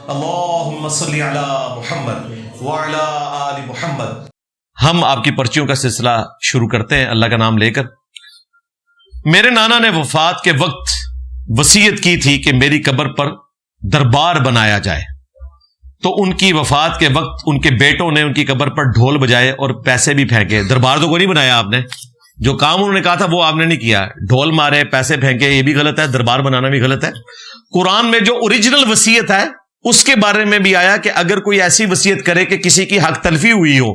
اللہم صلی علی محمد وعلی آل محمد۔ ہم آپ کی پرچیوں کا سلسلہ شروع کرتے ہیں اللہ کا نام لے کر۔ میرے نانا نے وفات کے وقت وصیت کی تھی کہ میری قبر پر دربار بنایا جائے، تو ان کی وفات کے وقت ان کے بیٹوں نے ان کی قبر پر ڈھول بجائے اور پیسے بھی پھینکے۔ دربار تو کوئی نہیں بنایا آپ نے، جو کام انہوں نے کہا تھا وہ آپ نے نہیں کیا، ڈھول مارے، پیسے پھینکے، یہ بھی غلط ہے، دربار بنانا بھی غلط ہے۔ قرآن میں جو اوریجنل وصیت ہے اس کے بارے میں بھی آیا کہ اگر کوئی ایسی وصیت کرے کہ کسی کی حق تلفی ہوئی ہو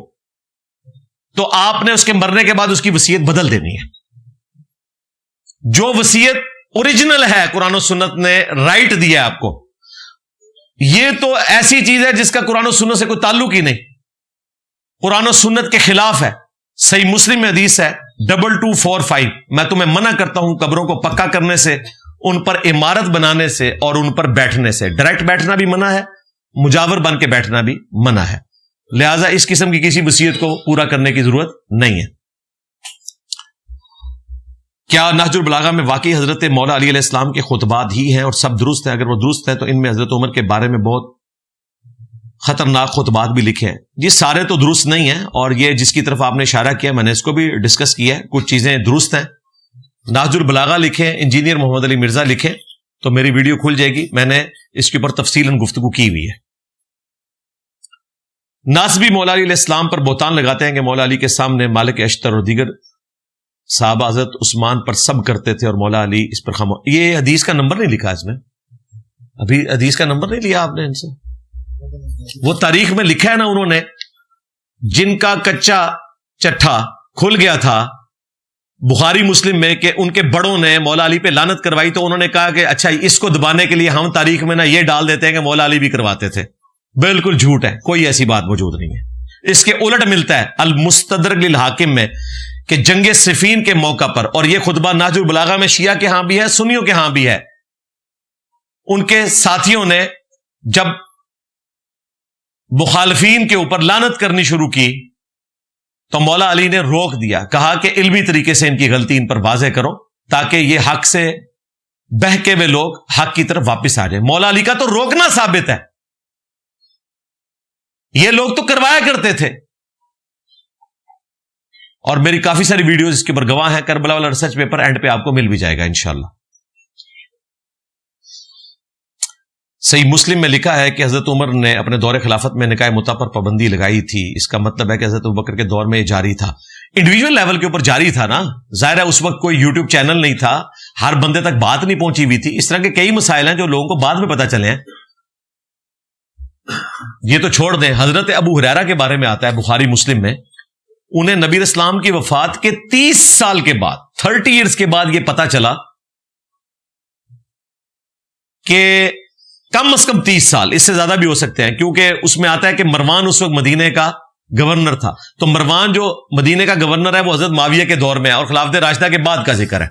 تو آپ نے اس کے مرنے کے بعد اس کی وصیت بدل دینی ہے۔ جو وصیت اوریجنل ہے قرآن و سنت نے رائٹ دیا آپ کو، یہ تو ایسی چیز ہے جس کا قرآن و سنت سے کوئی تعلق ہی نہیں، قرآن و سنت کے خلاف ہے۔ صحیح مسلم میں حدیث ہے 2245، میں تمہیں منع کرتا ہوں قبروں کو پکا کرنے سے، ان پر عمارت بنانے سے اور ان پر بیٹھنے سے۔ ڈائریکٹ بیٹھنا بھی منع ہے، مجاور بن کے بیٹھنا بھی منع ہے، لہذا اس قسم کی کسی وصیت کو پورا کرنے کی ضرورت نہیں ہے۔ کیا نہج البلاغہ میں واقعی حضرت مولا علی علیہ السلام کے خطبات ہی ہیں اور سب درست ہیں؟ اگر وہ درست ہیں تو ان میں حضرت عمر کے بارے میں بہت خطرناک خطبات بھی لکھے ہیں۔ یہ سارے تو درست نہیں ہیں، اور یہ جس کی طرف آپ نے اشارہ کیا میں نے اس کو بھی ڈسکس کیا ہے، کچھ چیزیں درست ہیں۔ نہج البلاغہ لکھیں، انجینئر محمد علی مرزا لکھیں تو میری ویڈیو کھل جائے گی، میں نے اس کے اوپر تفصیلاً گفتگو کی ہوئی ہے۔ ناصبی مولا علی علیہ السلام پر بہتان لگاتے ہیں کہ مولا علی کے سامنے مالک اشتر اور دیگر صحابہ حضرت عثمان پر سب کرتے تھے اور مولا علی اس پر خاموش۔ یہ حدیث کا نمبر نہیں لکھا اس میں، ابھی حدیث کا نمبر نہیں لیا آپ نے ان سے، وہ تاریخ میں لکھا ہے نا انہوں نے، جن کا کچا چٹھا کھل گیا تھا بخاری مسلم میں کہ ان کے بڑوں نے مولا علی پہ لعنت کروائی، تو انہوں نے کہا کہ اچھا اس کو دبانے کے لیے ہم تاریخ میں نا یہ ڈال دیتے ہیں کہ مولا علی بھی کرواتے تھے۔ بالکل جھوٹ ہے، کوئی ایسی بات موجود نہیں ہے۔ اس کے الٹ ملتا ہے المستدرک للحاکم میں کہ جنگ صفین کے موقع پر، اور یہ خطبہ نہج البلاغہ میں شیعہ کے ہاں بھی ہے، سنیوں کے ہاں بھی ہے، ان کے ساتھیوں نے جب مخالفین کے اوپر لعنت کرنی شروع کی تو مولا علی نے روک دیا، کہا کہ علمی طریقے سے ان کی غلطی ان پر واضح کرو تاکہ یہ حق سے بہکے ہوئے لوگ حق کی طرف واپس آ جائیں۔ مولا علی کا تو روکنا ثابت ہے، یہ لوگ تو کروایا کرتے تھے، اور میری کافی ساری ویڈیوز اس کے اوپر گواہ ہیں، کربلا والا ریسرچ پیپر اینڈ پہ آپ کو مل بھی جائے گا انشاءاللہ۔ صحیح مسلم میں لکھا ہے کہ حضرت عمر نے اپنے دور خلافت میں نکاح متع پر پابندی لگائی تھی، اس کا مطلب ہے کہ حضرت ابوبکر کے دور میں یہ جاری تھا، انڈیویجول لیول کے اوپر جاری تھا نا، ظاہر ہے اس وقت کوئی یوٹیوب چینل نہیں تھا، ہر بندے تک بات نہیں پہنچی ہوئی تھی، اس طرح کے کئی مسائل ہیں جو لوگوں کو بعد میں پتہ چلے ہیں۔ یہ تو چھوڑ دیں، حضرت ابو ہریرہ کے بارے میں آتا ہے بخاری مسلم میں، انہیں نبی اسلام کی وفات کے 30 سال کے بعد 30 ایئرز کے بعد یہ پتا چلا کہ کم از کم 30 سال، اس سے زیادہ بھی ہو سکتے ہیں، کیونکہ اس میں آتا ہے کہ مروان اس وقت مدینے کا گورنر تھا، تو مروان جو مدینے کا گورنر ہے وہ حضرت معاویہ کے دور میں ہے اور خلافت راشدہ کے بعد کا ذکر ہے۔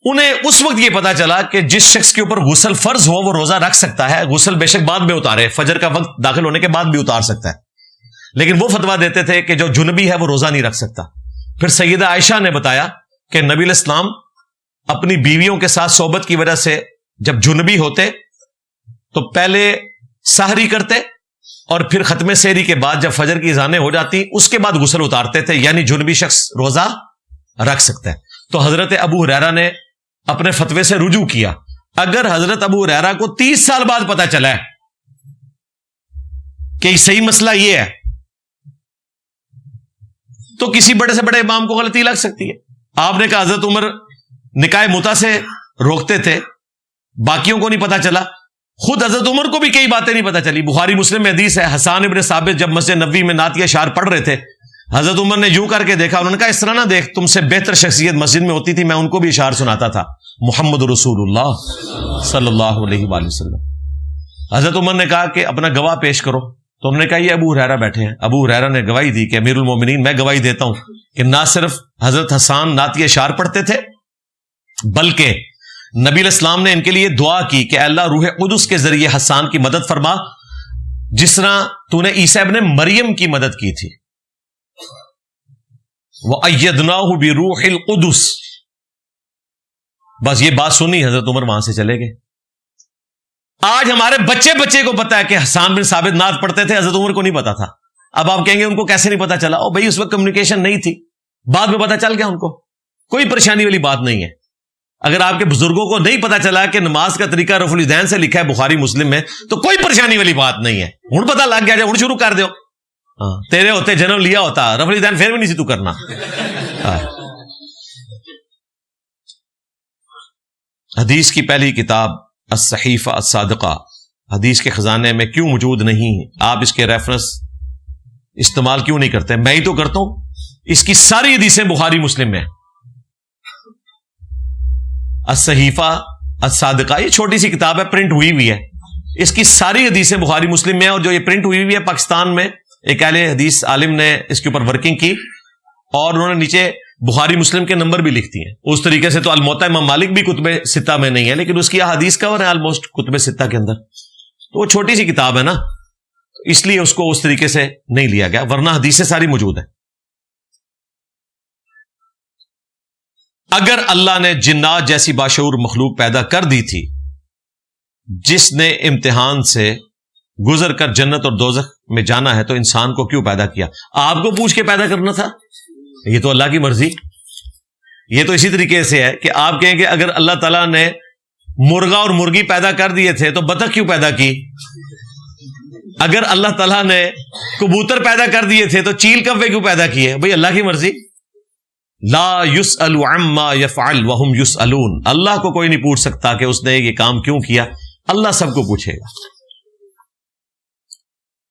انہیں اس وقت یہ پتا چلا کہ جس شخص کے اوپر غسل فرض ہو وہ روزہ رکھ سکتا ہے، غسل بے شک بعد میں اتارے، فجر کا وقت داخل ہونے کے بعد بھی اتار سکتا ہے، لیکن وہ فتویٰ دیتے تھے کہ جو جنبی ہے وہ روزہ نہیں رکھ سکتا۔ پھر سیدہ عائشہ نے بتایا کہ نبی علیہ السلام اپنی بیویوں کے ساتھ صحبت کی وجہ سے جب جنبی ہوتے تو پہلے سحری کرتے اور پھر ختم سحری کے بعد جب فجر کی اذانیں ہو جاتی اس کے بعد غسل اتارتے تھے، یعنی جنبی شخص روزہ رکھ سکتا ہے۔ تو حضرت ابو ہریرہ نے اپنے فتوے سے رجوع کیا۔ اگر حضرت ابو ہریرہ کو 30 سال بعد پتا چلا ہے کہ صحیح مسئلہ یہ ہے تو کسی بڑے سے بڑے امام کو غلطی لگ سکتی ہے۔ آپ نے کہا حضرت عمر نکاح متع سے روکتے تھے، باقیوں کو نہیں پتا چلا، خود حضرت عمر کو بھی کئی باتیں نہیں پتا چلی۔ بخاری مسلم میں حدیث ہے، حسان ابن ثابت جب مسجد نبوی میں نعت یا اشعار پڑھ رہے تھے، حضرت عمر نے یوں کر کے دیکھا، انہوں نے کہا اس طرح نہ دیکھ، تم سے بہتر شخصیت مسجد میں ہوتی تھی، میں ان کو بھی اشعار سناتا تھا، محمد رسول اللہ صلی اللہ علیہ وآلہ وسلم۔ حضرت عمر نے کہا کہ اپنا گواہ پیش کرو، تو انہوں نے کہا یہ ابو ہریرہ بیٹھے ہیں۔ ابو ہریرہ نے گواہی دی کہ امیر المومنین میں گواہی دیتا ہوں کہ نہ صرف حضرت حسان نعت اشعار پڑھتے تھے بلکہ نبی علیہ السلام نے ان کے لیے دعا کی کہ اللہ روح قدس کے ذریعے حسان کی مدد فرما جس طرح تو نے عیسیٰ ابن مریم کی مدد کی تھی۔ وَأَيَّدْنَاهُ بِرُوحِ الْقُدُسِ، بس یہ بات سنی حضرت عمر وہاں سے چلے گئے۔ آج ہمارے بچے کو پتا ہے کہ حسان بن ثابت نعت پڑھتے تھے، حضرت عمر کو نہیں پتا تھا. اب آپ کہیں گے ان کو کیسے نہیں پتا چلا؟ بھائی اس وقت کمیونیکیشن نہیں تھی، بعد میں پتا چل گیا ان کو. کوئی پریشانی والی بات نہیں ہے. اگر آپ کے بزرگوں کو نہیں پتا چلا کہ نماز کا طریقہ رفع الیدین سے لکھا ہے بخاری مسلم میں، تو کوئی پریشانی والی بات نہیں ہے. ہن پتا لگ گیا، جب ہن شروع کر دیو. تیرے ہوتے جنم لیا ہوتا، رفع الیدین پھر بھی نہیں سی تو کرنا. حدیث کی پہلی کتاب الصحیفہ الصادقہ حدیث کے خزانے میں کیوں موجود نہیں؟ آپ اس کے ریفرنس استعمال کیوں نہیں کرتے؟ میں ہی تو کرتا ہوں. اس کی ساری حدیثیں بخاری مسلم میں. الصحیفہ الصادقہ یہ چھوٹی سی کتاب ہے، پرنٹ ہوئی ہوئی ہے. اس کی ساری حدیثیں بخاری مسلم میں ہیں، اور جو یہ پرنٹ ہوئی ہوئی ہے پاکستان میں ایک اہل حدیث عالم نے اس کے اوپر ورکنگ کی، اور انہوں نے نیچے بخاری مسلم کے نمبر بھی لکھتی ہیں. اس طریقے سے تو الموطا امام مالک بھی کتب ستہ میں نہیں ہے، لیکن اس کی احادیث کور ہے آلموسٹ کتب ستہ کے اندر. تو وہ چھوٹی سی کتاب ہے نا، اس لیے اس کو اس طریقے سے نہیں لیا گیا، ورنہ حدیثیں ساری موجود ہیں. اگر اللہ نے جنات جیسی باشعور مخلوق پیدا کر دی تھی جس نے امتحان سے گزر کر جنت اور دوزخ میں جانا ہے، تو انسان کو کیوں پیدا کیا؟ آپ کو پوچھ کے پیدا کرنا تھا؟ یہ تو اللہ کی مرضی. یہ تو اسی طریقے سے ہے کہ آپ کہیں کہ اگر اللہ تعالیٰ نے مرغا اور مرغی پیدا کر دیے تھے تو بطخ کیوں پیدا کی؟ اگر اللہ تعالیٰ نے کبوتر پیدا کر دیے تھے تو چیل کوے کیوں پیدا کیے؟ بھئی اللہ کی مرضی. لا یسأل عما یفعل وہم یسألون. اللہ کو کوئی نہیں پوچھ سکتا کہ اس نے یہ کام کیوں کیا، اللہ سب کو پوچھے گا.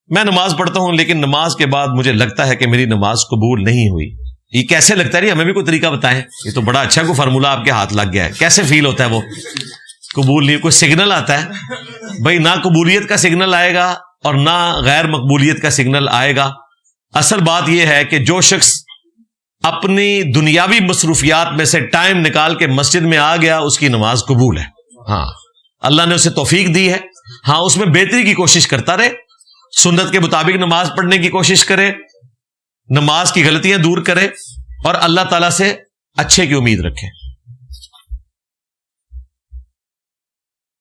میں نماز پڑھتا ہوں لیکن نماز کے بعد مجھے لگتا ہے کہ میری نماز قبول نہیں ہوئی. یہ کیسے لگتا ہے جی؟ ہمیں بھی کوئی طریقہ بتائیں. یہ تو بڑا اچھا کوئی فارمولا آپ کے ہاتھ لگ گیا ہے. کیسے فیل ہوتا ہے وہ قبول نہیں؟ کوئی سگنل آتا ہے؟ بھائی نہ قبولیت کا سگنل آئے گا اور نہ غیر مقبولیت کا سگنل آئے گا. اصل بات یہ ہے کہ جو شخص اپنی دنیاوی مصروفیات میں سے ٹائم نکال کے مسجد میں آ گیا، اس کی نماز قبول ہے. ہاں اللہ نے اسے توفیق دی ہے. ہاں اس میں بہتری کی کوشش کرتا رہے، سنت کے مطابق نماز پڑھنے کی کوشش کرے، نماز کی غلطیاں دور کرے، اور اللہ تعالیٰ سے اچھے کی امید رکھے.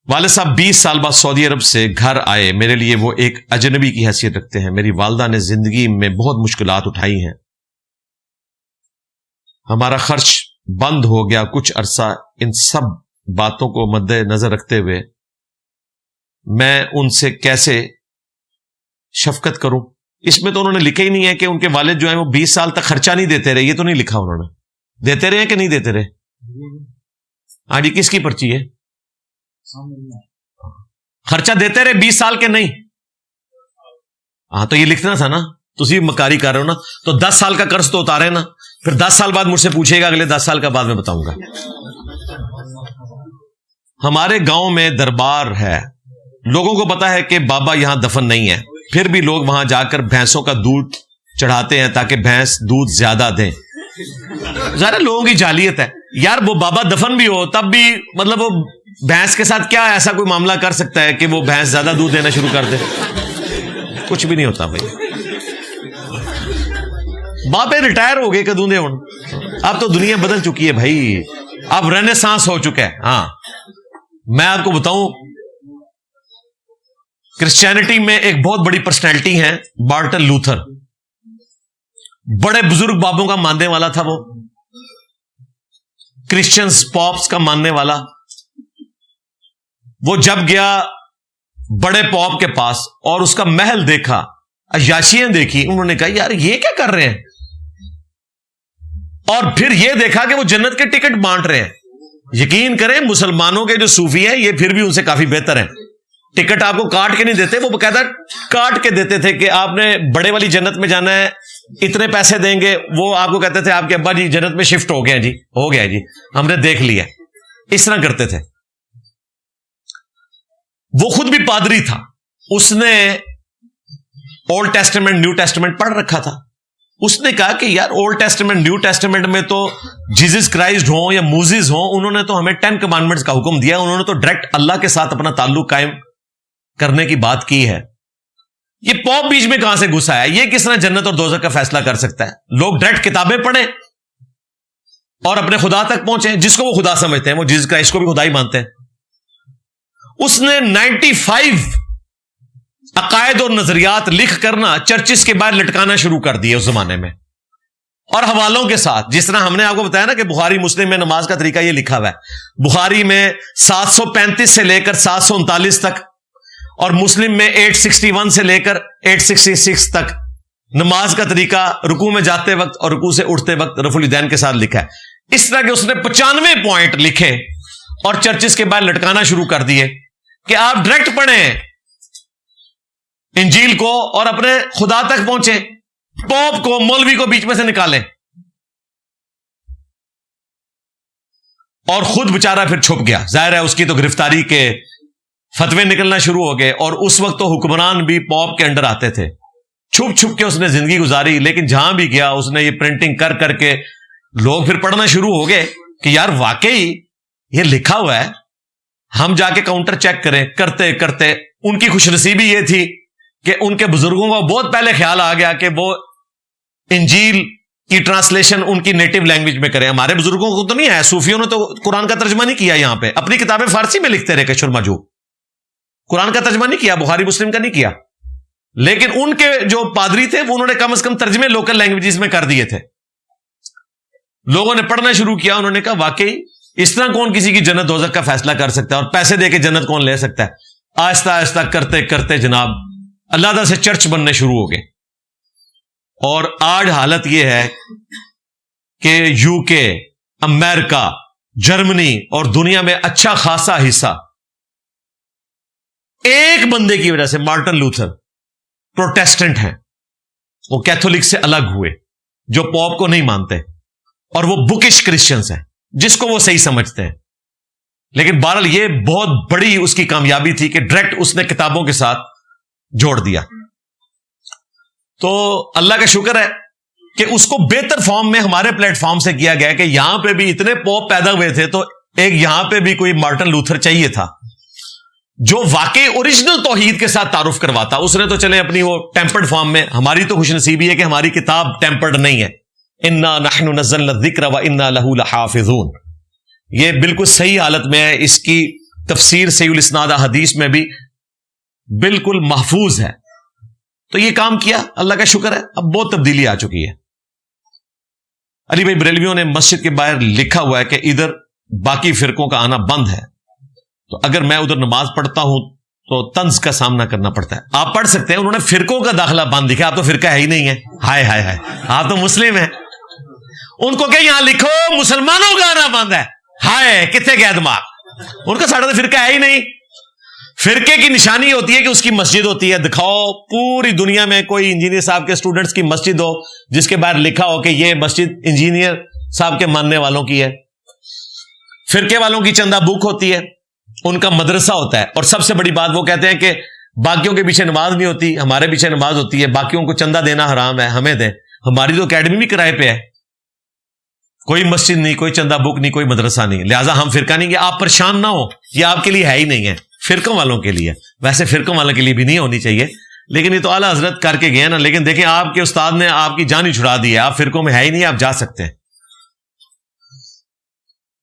والد صاحب 20 سال بعد سعودی عرب سے گھر آئے. میرے لیے وہ ایک اجنبی کی حیثیت رکھتے ہیں. میری والدہ نے زندگی میں بہت مشکلات اٹھائی ہیں. ہمارا خرچ بند ہو گیا کچھ عرصہ. ان سب باتوں کو مد نظر رکھتے ہوئے میں ان سے کیسے شفقت کروں؟ اس میں تو انہوں نے لکھا ہی نہیں ہے کہ ان کے والد جو ہیں وہ 20 سال تک خرچہ نہیں دیتے رہے. یہ تو نہیں لکھا انہوں نے. دیتے رہے کہ نہیں دیتے رہے؟ ہاں جی، کس کی پرچی ہے؟ خرچہ دیتے رہے 20 سال کے نہیں؟ ہاں تو یہ لکھنا تھا نا. تسی مکاری کر رہے ہو نا، تو 10 سال کا قرض تو اتارے نا. پھر 10 سال بعد مجھ سے پوچھے گا، اگلے 10 سال کا بعد میں بتاؤں گا. ہمارے گاؤں میں دربار ہے. لوگوں کو پتا ہے کہ بابا یہاں دفن نہیں ہے، پھر بھی لوگ وہاں جا کر بھینسوں کا دودھ چڑھاتے ہیں تاکہ بھینس دودھ زیادہ دیں. ذرا لوگوں کی جاہلیت ہے یار. وہ بابا دفن بھی ہو تب بھی مطلب وہ بھینس کے ساتھ کیا ایسا کوئی معاملہ کر سکتا ہے کہ وہ بھینس زیادہ دودھ دینا شروع کر دے؟ کچھ بھی نہیں ہوتا بھائی. باپے ریٹائر ہو گئے کدوں دے. اب تو دنیا بدل چکی ہے بھائی، اب رینیسانس ہو چکا ہے. ہاں میں آپ کو بتاؤں، کرسچینٹی میں ایک بہت بڑی پرسنالٹی ہے مارٹن لوتھر. بڑے بزرگ بابوں کا ماننے والا تھا وہ، کرسچنز پاپس کا ماننے والا. وہ جب گیا بڑے پاپ کے پاس اور اس کا محل دیکھا، عیاشیاں دیکھی، انہوں نے کہا یار یہ کیا کر رہے ہیں؟ اور پھر یہ دیکھا کہ وہ جنت کے ٹکٹ بانٹ رہے ہیں. یقین کریں مسلمانوں کے جو صوفی ہیں یہ پھر بھی ان سے کافی بہتر ہیں. ٹکٹ آپ کو کاٹ کے نہیں دیتے، وہ باقاعدہ کاٹ کے دیتے تھے کہ آپ نے بڑے والی جنت میں جانا ہے، اتنے پیسے دیں گے. وہ آپ کو کہتے تھے آپ کے ابا جی جنت میں شفٹ ہو گئے جی، ہو گیا جی، ہم نے دیکھ لیا. اس طرح کرتے تھے. وہ خود بھی پادری تھا، اس نے اولڈ ٹیسٹمنٹ نیو ٹیسٹمنٹ پڑھ رکھا تھا. اس نے کہا کہ یار اولڈ ٹیسٹمنٹ نیو ٹیسٹمنٹ میں تو جیزس کرائسٹ ہوں یا موزیز ہوں، انہوں نے تو ہمیں 10 کمانڈمنٹس کا حکم دیا. انہوں نے تو ڈائریکٹ اللہ کے ساتھ اپنا تعلق قائم کرنے کی بات کی ہے. یہ پاپ بیچ میں کہاں سے گھسا ہے؟ یہ کس طرح جنت اور دوزخ کا فیصلہ کر سکتا ہے؟ لوگ ڈائریکٹ کتابیں پڑھیں اور اپنے خدا تک پہنچیں. جس کو وہ خدا سمجھتے ہیں، وہ جیزس کرائسٹ کو بھی خدا ہی مانتے ہیں. اس نے 95 عقائد اور نظریات لکھ کرنا چرچز کے باہر لٹکانا شروع کر دیے اس زمانے میں، اور حوالوں کے ساتھ. جس طرح ہم نے آپ کو بتایا نا کہ بخاری مسلم میں نماز کا طریقہ یہ لکھا ہوا ہے. بخاری میں 735 سے لے کر 739 تک، اور مسلم میں 861 سے لے کر 866 تک نماز کا طریقہ رکوع میں جاتے وقت اور رکوع سے اٹھتے وقت رفع الیدین کے ساتھ لکھا ہے. اس طرح کہ اس نے 95 پوائنٹ لکھے اور چرچز کے باہر لٹکانا شروع کر دیے کہ آپ ڈائریکٹ پڑھیں انجیل کو اور اپنے خدا تک پہنچیں، پوپ کو مولوی کو بیچ میں سے نکالیں. اور خود بےچارہ پھر چھپ گیا. ظاہر ہے اس کی تو گرفتاری کے فتوے نکلنا شروع ہو گئے، اور اس وقت تو حکمران بھی پوپ کے انڈر آتے تھے. چھپ چھپ کے اس نے زندگی گزاری، لیکن جہاں بھی گیا اس نے یہ پرنٹنگ کر کر کے لوگ پھر پڑھنا شروع ہو گئے کہ یار واقعی یہ لکھا ہوا ہے، ہم جا کے کاؤنٹر چیک کریں. کرتے کرتے ان کی خوش نصیبی یہ تھی کہ ان کے بزرگوں کو بہت پہلے خیال آ گیا کہ وہ انجیل کی ٹرانسلیشن ان کی نیٹو لینگویج میں کریں. ہمارے بزرگوں کو تو نہیں ہے، صوفیوں نے تو قرآن کا ترجمہ نہیں کیا. یہاں پہ اپنی کتابیں فارسی میں لکھتے رہے کشور ماجو، قرآن کا ترجمہ نہیں کیا، بخاری مسلم کا نہیں کیا. لیکن ان کے جو پادری تھے وہ انہوں نے کم از کم ترجمے لوکل لینگویجز میں کر دیے تھے. لوگوں نے پڑھنا شروع کیا. انہوں نے کہا واقعی اس طرح کون کسی کی جنت دوزخ کا فیصلہ کر سکتا ہے، اور پیسے دے کے جنت کون لے سکتا ہے. آہستہ آہستہ کرتے کرتے جناب اللہ سے چرچ بننے شروع ہو گئے. اور آج حالت یہ ہے کہ یو کے، امریکہ، جرمنی اور دنیا میں اچھا خاصا حصہ ایک بندے کی وجہ سے، مارٹن لوتھر، پروٹیسٹنٹ ہیں. وہ کیتھولک سے الگ ہوئے، جو پوپ کو نہیں مانتے، اور وہ بکش کرسچنز ہیں جس کو وہ صحیح سمجھتے ہیں. لیکن بہرحال یہ بہت بڑی اس کی کامیابی تھی کہ ڈائریکٹ اس نے کتابوں کے ساتھ جوڑ دیا. تو اللہ کا شکر ہے کہ اس کو بہتر فارم میں ہمارے پلیٹ فارم سے کیا گیا کہ یہاں پہ بھی اتنے پوپ پیدا ہوئے تھے، تو ایک یہاں پہ بھی کوئی مارٹن لوتھر چاہیے تھا جو واقعی اوریجنل توحید کے ساتھ تعارف کرواتا. اس نے تو چلے اپنی وہ ٹیمپرڈ فارم میں. ہماری تو خوش نصیبی ہے کہ ہماری کتاب ٹیمپرڈ نہیں ہے. انا نحن نزلنا الذکر وانا لہ لحافظون، یہ بالکل صحیح حالت میں ہے. اس کی تفسیر صحیح الاسناد حدیث میں بھی بالکل محفوظ ہے. تو یہ کام کیا، اللہ کا شکر ہے. اب بہت تبدیلی آ چکی ہے. علی بھائی بریلویوں نے مسجد کے باہر لکھا ہوا ہے کہ ادھر باقی فرقوں کا آنا بند ہے، تو اگر میں ادھر نماز پڑھتا ہوں تو طنز کا سامنا کرنا پڑتا ہے. آپ پڑھ سکتے ہیں، انہوں نے فرقوں کا داخلہ بند لکھا. آپ تو فرقہ ہے ہی نہیں ہے. ہائے ہائے ہائے، آپ تو مسلم ہیں. ان کو کہ یہاں لکھو مسلمانوں کا آنا بند ہے. ہائے کتنے گیا دماغ. ان کا ساڑھا تو فرقہ ہے ہی نہیں. فرقے کی نشانی ہوتی ہے کہ اس کی مسجد ہوتی ہے. دکھاؤ پوری دنیا میں کوئی انجینئر صاحب کے اسٹوڈنٹس کی مسجد ہو جس کے باہر لکھا ہو کہ یہ مسجد انجینئر صاحب کے ماننے والوں کی ہے. فرقے والوں کی چندہ بک ہوتی ہے، ان کا مدرسہ ہوتا ہے. اور سب سے بڑی بات وہ کہتے ہیں کہ باقیوں کے پیچھے نماز نہیں ہوتی، ہمارے پیچھے نماز ہوتی ہے. باقیوں کو چندہ دینا حرام ہے، ہمیں دیں. ہماری تو اکیڈمی بھی کرائے پہ ہے، کوئی مسجد نہیں، کوئی چندہ بک نہیں، کوئی مدرسہ نہیں. لہٰذا ہم فرقہ نہیں. کہ آپ پریشان نہ ہو، یہ آپ کے لیے ہے ہی نہیں ہے، فرقوں والوں کے لیے. ویسے فرقوں والوں کے لیے بھی نہیں ہونی چاہیے، لیکن یہ تو اعلیٰ حضرت کر کے گئے نا. لیکن دیکھیں آپ کے استاد نے آپ کی جان ہی چھڑا دی ہے. آپ فرقوں میں ہے ہی نہیں، آپ جا سکتے ہیں.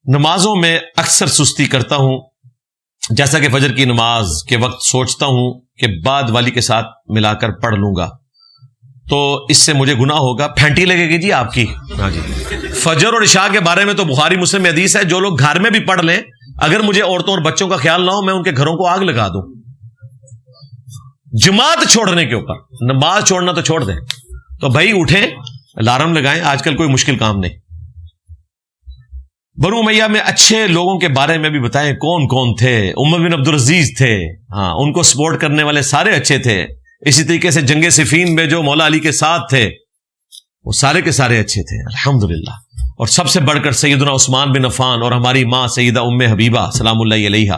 نمازوں میں اکثر سستی کرتا ہوں، جیسا کہ فجر کی نماز کے وقت سوچتا ہوں کہ بعد والی کے ساتھ ملا کر پڑھ لوں گا تو اس سے مجھے گناہ ہوگا. پھینٹی لگے گی جی آپ کی. ہاں جی. فجر اور عشاء کے بارے میں تو بخاری مسلم میں حدیث ہے، جو لوگ گھر میں بھی پڑھ لیں، اگر مجھے عورتوں اور بچوں کا خیال نہ ہو میں ان کے گھروں کو آگ لگا دوں. جماعت چھوڑنے کے اوپر، نماز چھوڑنا تو چھوڑ دیں. تو بھائی اٹھیں، الارم لگائیں. آج کل کوئی مشکل کام نہیں. بنو امیہ میں اچھے لوگوں کے بارے میں بھی بتائیں کون کون تھے. عمر بن عبدالعزیز تھے، ہاں ان کو سپورٹ کرنے والے سارے اچھے تھے. اسی طریقے سے جنگ صفین میں جو مولا علی کے ساتھ تھے وہ سارے کے سارے اچھے تھے الحمدللہ. اور سب سے بڑھ کر سیدنا عثمان بن عفان اور ہماری ماں سیدہ ام حبیبہ سلام اللہ علیہا.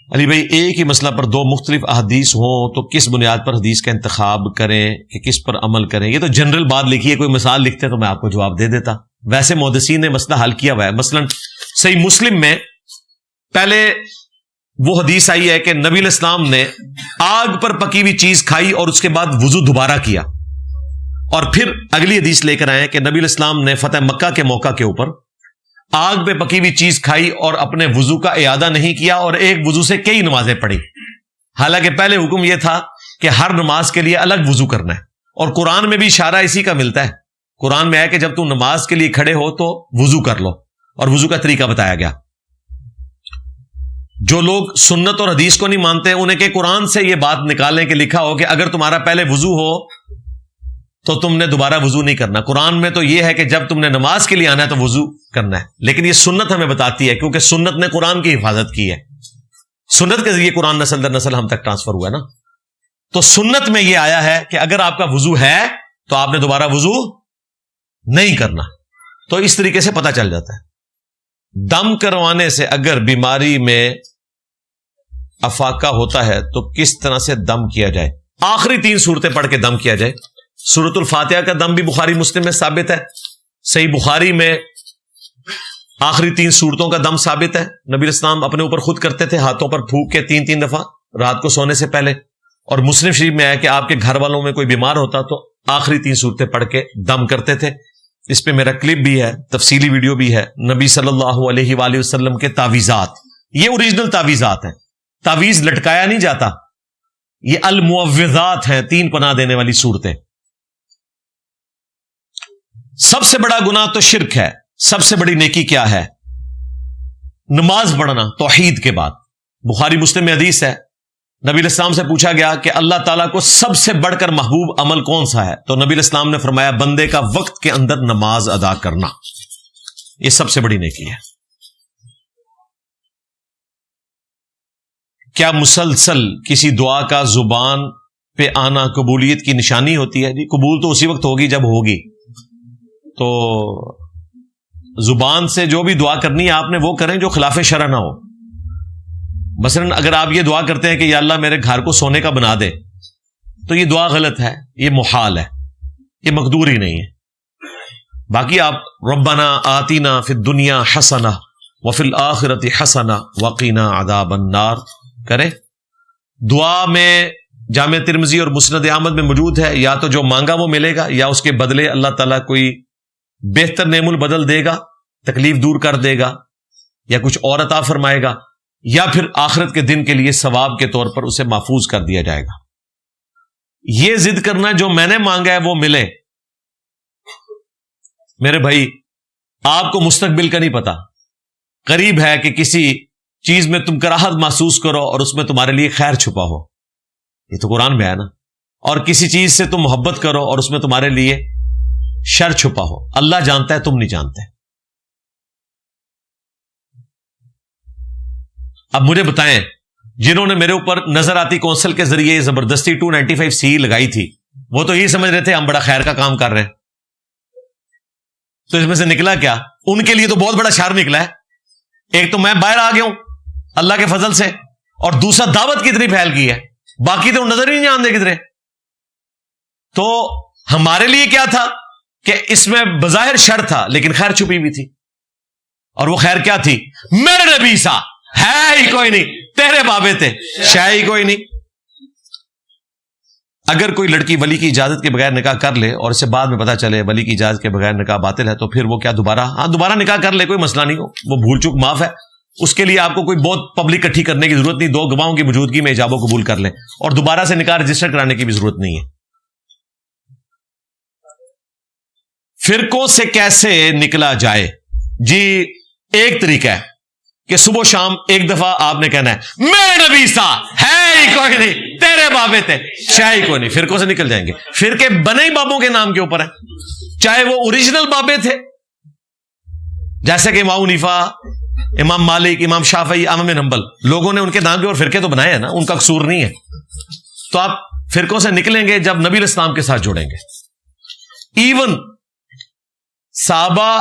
علی بھائی ایک ہی مسئلہ پر دو مختلف احادیث ہوں تو کس بنیاد پر حدیث کا انتخاب کریں کہ کس پر عمل کریں؟ یہ تو جنرل بات لکھی ہے، کوئی مثال لکھتے تو میں آپ کو جواب دے دیتا. ویسے محدثین نے مسئلہ حل کیا ہوا ہے. مثلا صحیح مسلم میں پہلے وہ حدیث آئی ہے کہ نبی علیہ السلام نے آگ پر پکی ہوئی چیز کھائی اور اس کے بعد وضو دوبارہ کیا. اور پھر اگلی حدیث لے کر آئے کہ نبی علیہ السلام نے فتح مکہ کے موقع کے اوپر آگ پہ پکی ہوئی چیز کھائی اور اپنے وضو کا اعادہ نہیں کیا اور ایک وضو سے کئی نمازیں پڑھی. حالانکہ پہلے حکم یہ تھا کہ ہر نماز کے لیے الگ وضو کرنا ہے, اور قرآن میں بھی اشارہ اسی کا ملتا ہے. قرآن میں ہے کہ جب تم نماز کے لیے کھڑے ہو تو وضو کر لو, اور وضو کا طریقہ بتایا گیا. جو لوگ سنت اور حدیث کو نہیں مانتے انہیں کہ قرآن سے یہ بات نکالیں کہ لکھا ہو کہ اگر تمہارا پہلے وضو ہو تو تم نے دوبارہ وضو نہیں کرنا. قرآن میں تو یہ ہے کہ جب تم نے نماز کے لیے آنا ہے تو وضو کرنا ہے, لیکن یہ سنت ہمیں بتاتی ہے کیونکہ سنت نے قرآن کی حفاظت کی ہے. سنت کے ذریعے قرآن نسل در نسل ہم تک ٹرانسفر ہوا ہے نا. تو سنت میں یہ آیا ہے کہ اگر آپ کا وضو ہے تو آپ نے دوبارہ وضو نہیں کرنا. تو اس طریقے سے پتہ چل جاتا ہے. دم کروانے سے اگر بیماری میں افاقہ ہوتا ہے تو کس طرح سے دم کیا جائے؟ آخری 3 صورتیں پڑھ کے دم کیا جائے. سورۃ الفاتحہ کا دم بھی بخاری مسلم میں ثابت ہے. صحیح بخاری میں آخری 3 صورتوں کا دم ثابت ہے. نبی اسلام اپنے اوپر خود کرتے تھے, ہاتھوں پر پھونک کے 3 دفعہ رات کو سونے سے پہلے. اور مسلم شریف میں ہے کہ آپ کے گھر والوں میں کوئی بیمار ہوتا تو آخری 3 صورتیں پڑھ کے دم کرتے تھے. اس پہ میرا کلپ بھی ہے, تفصیلی ویڈیو بھی ہے. نبی صلی اللہ علیہ وآلہ وسلم کے تعویذات, یہ اوریجنل تعویذات ہیں. تعویذ لٹکایا نہیں جاتا, یہ المعوذات ہیں, 3 پناہ دینے والی صورتیں. سب سے بڑا گناہ تو شرک ہے. سب سے بڑی نیکی کیا ہے؟ نماز پڑھنا توحید کے بعد. بخاری مسلم میں حدیث ہے, نبی علیہ السلام سے پوچھا گیا کہ اللہ تعالیٰ کو سب سے بڑھ کر محبوب عمل کون سا ہے؟ تو نبی علیہ السلام نے فرمایا بندے کا وقت کے اندر نماز ادا کرنا. یہ سب سے بڑی نیکی ہے. کیا مسلسل کسی دعا کا زبان پہ آنا قبولیت کی نشانی ہوتی ہے؟ جی قبول تو اسی وقت ہوگی جب ہوگی. تو زبان سے جو بھی دعا کرنی ہے آپ نے وہ کریں جو خلاف شرع نہ ہو. مثلا اگر آپ یہ دعا کرتے ہیں کہ یا اللہ میرے گھر کو سونے کا بنا دے, تو یہ دعا غلط ہے, یہ محال ہے, یہ مقدور ہی نہیں ہے. باقی آپ ربنا آتینا فی الدنیا حسنہ وفی الآخرۃ حسنہ وقنا عذاب النار کریں. دعا میں جامع ترمذی اور مسند احمد میں موجود ہے, یا تو جو مانگا وہ ملے گا, یا اس کے بدلے اللہ تعالیٰ کوئی بہتر نعم البدل دے گا, تکلیف دور کر دے گا, یا کچھ اور عطا فرمائے گا, یا پھر آخرت کے دن کے لیے ثواب کے طور پر اسے محفوظ کر دیا جائے گا. یہ ضد کرنا جو میں نے مانگا ہے وہ ملے, میرے بھائی آپ کو مستقبل کا نہیں پتا. قریب ہے کہ کسی چیز میں تم کراہت محسوس کرو اور اس میں تمہارے لیے خیر چھپا ہو, یہ تو قرآن میں ہے نا. اور کسی چیز سے تم محبت کرو اور اس میں تمہارے لیے شر چھپا ہو. اللہ جانتا ہے, تم نہیں جانتے. اب مجھے بتائیں, جنہوں نے میرے اوپر نظر آتی کونسل کے ذریعے زبردستی 295C لگائی تھی, وہ تو یہی سمجھ رہے تھے ہم بڑا خیر کا کام کر رہے ہیں. تو اس میں سے نکلا کیا؟ ان کے لیے تو بہت بڑا شر نکلا ہے. ایک تو میں باہر آ گیا ہوں اللہ کے فضل سے, اور دوسرا دعوت کتنی پھیل گئی ہے, باقی تو نظر ہی نہیں آندے کدھرے. تو ہمارے لیے کیا تھا کہ اس میں بظاہر شر تھا لیکن خیر چھپی ہوئی تھی. اور وہ خیر کیا تھی؟ میرے نبی سا ہے ہی کوئی نہیں, تیرے بابے تھے شے ہی کوئی نہیں. اگر کوئی لڑکی ولی کی اجازت کے بغیر نکاح کر لے اور اسے بعد میں پتا چلے ولی کی اجازت کے بغیر نکاح باطل ہے, تو پھر وہ کیا دوبارہ نکاح کر لے, کوئی مسئلہ نہیں ہو, وہ بھول چوک معاف ہے. اس کے لیے آپ کو کوئی بہت پبلک اکٹھی کرنے کی ضرورت نہیں, 2 گواہوں کی موجودگی میں ایجاب و قبول کر لیں, اور دوبارہ سے نکاح رجسٹر کرانے کی بھی ضرورت نہیں ہے. فرقوں سے کیسے نکلا جائے؟ جی ایک طریقہ ہے کہ صبح شام ایک دفعہ آپ نے کہنا ہے میرے نبی سا ہے ہی کوئی نہیں, تیرے بابے تھے شے ہی کوئی نہیں. فرقوں سے نکل جائیں گے. فرقے بنے ہی بابوں کے نام کے اوپر ہیں, چاہے وہ اوریجنل بابے تھے, جیسے کہ امام حنیفہ, امام مالک, امام شافعی, احمد بن حنبل, لوگوں نے ان کے نام کے اوپر فرقے تو بنائے ہیں نا, ان کا قصور نہیں ہے. تو آپ فرقوں سے نکلیں گے جب نبی علیہ السلام کے ساتھ جوڑیں گے. ایون صحابہ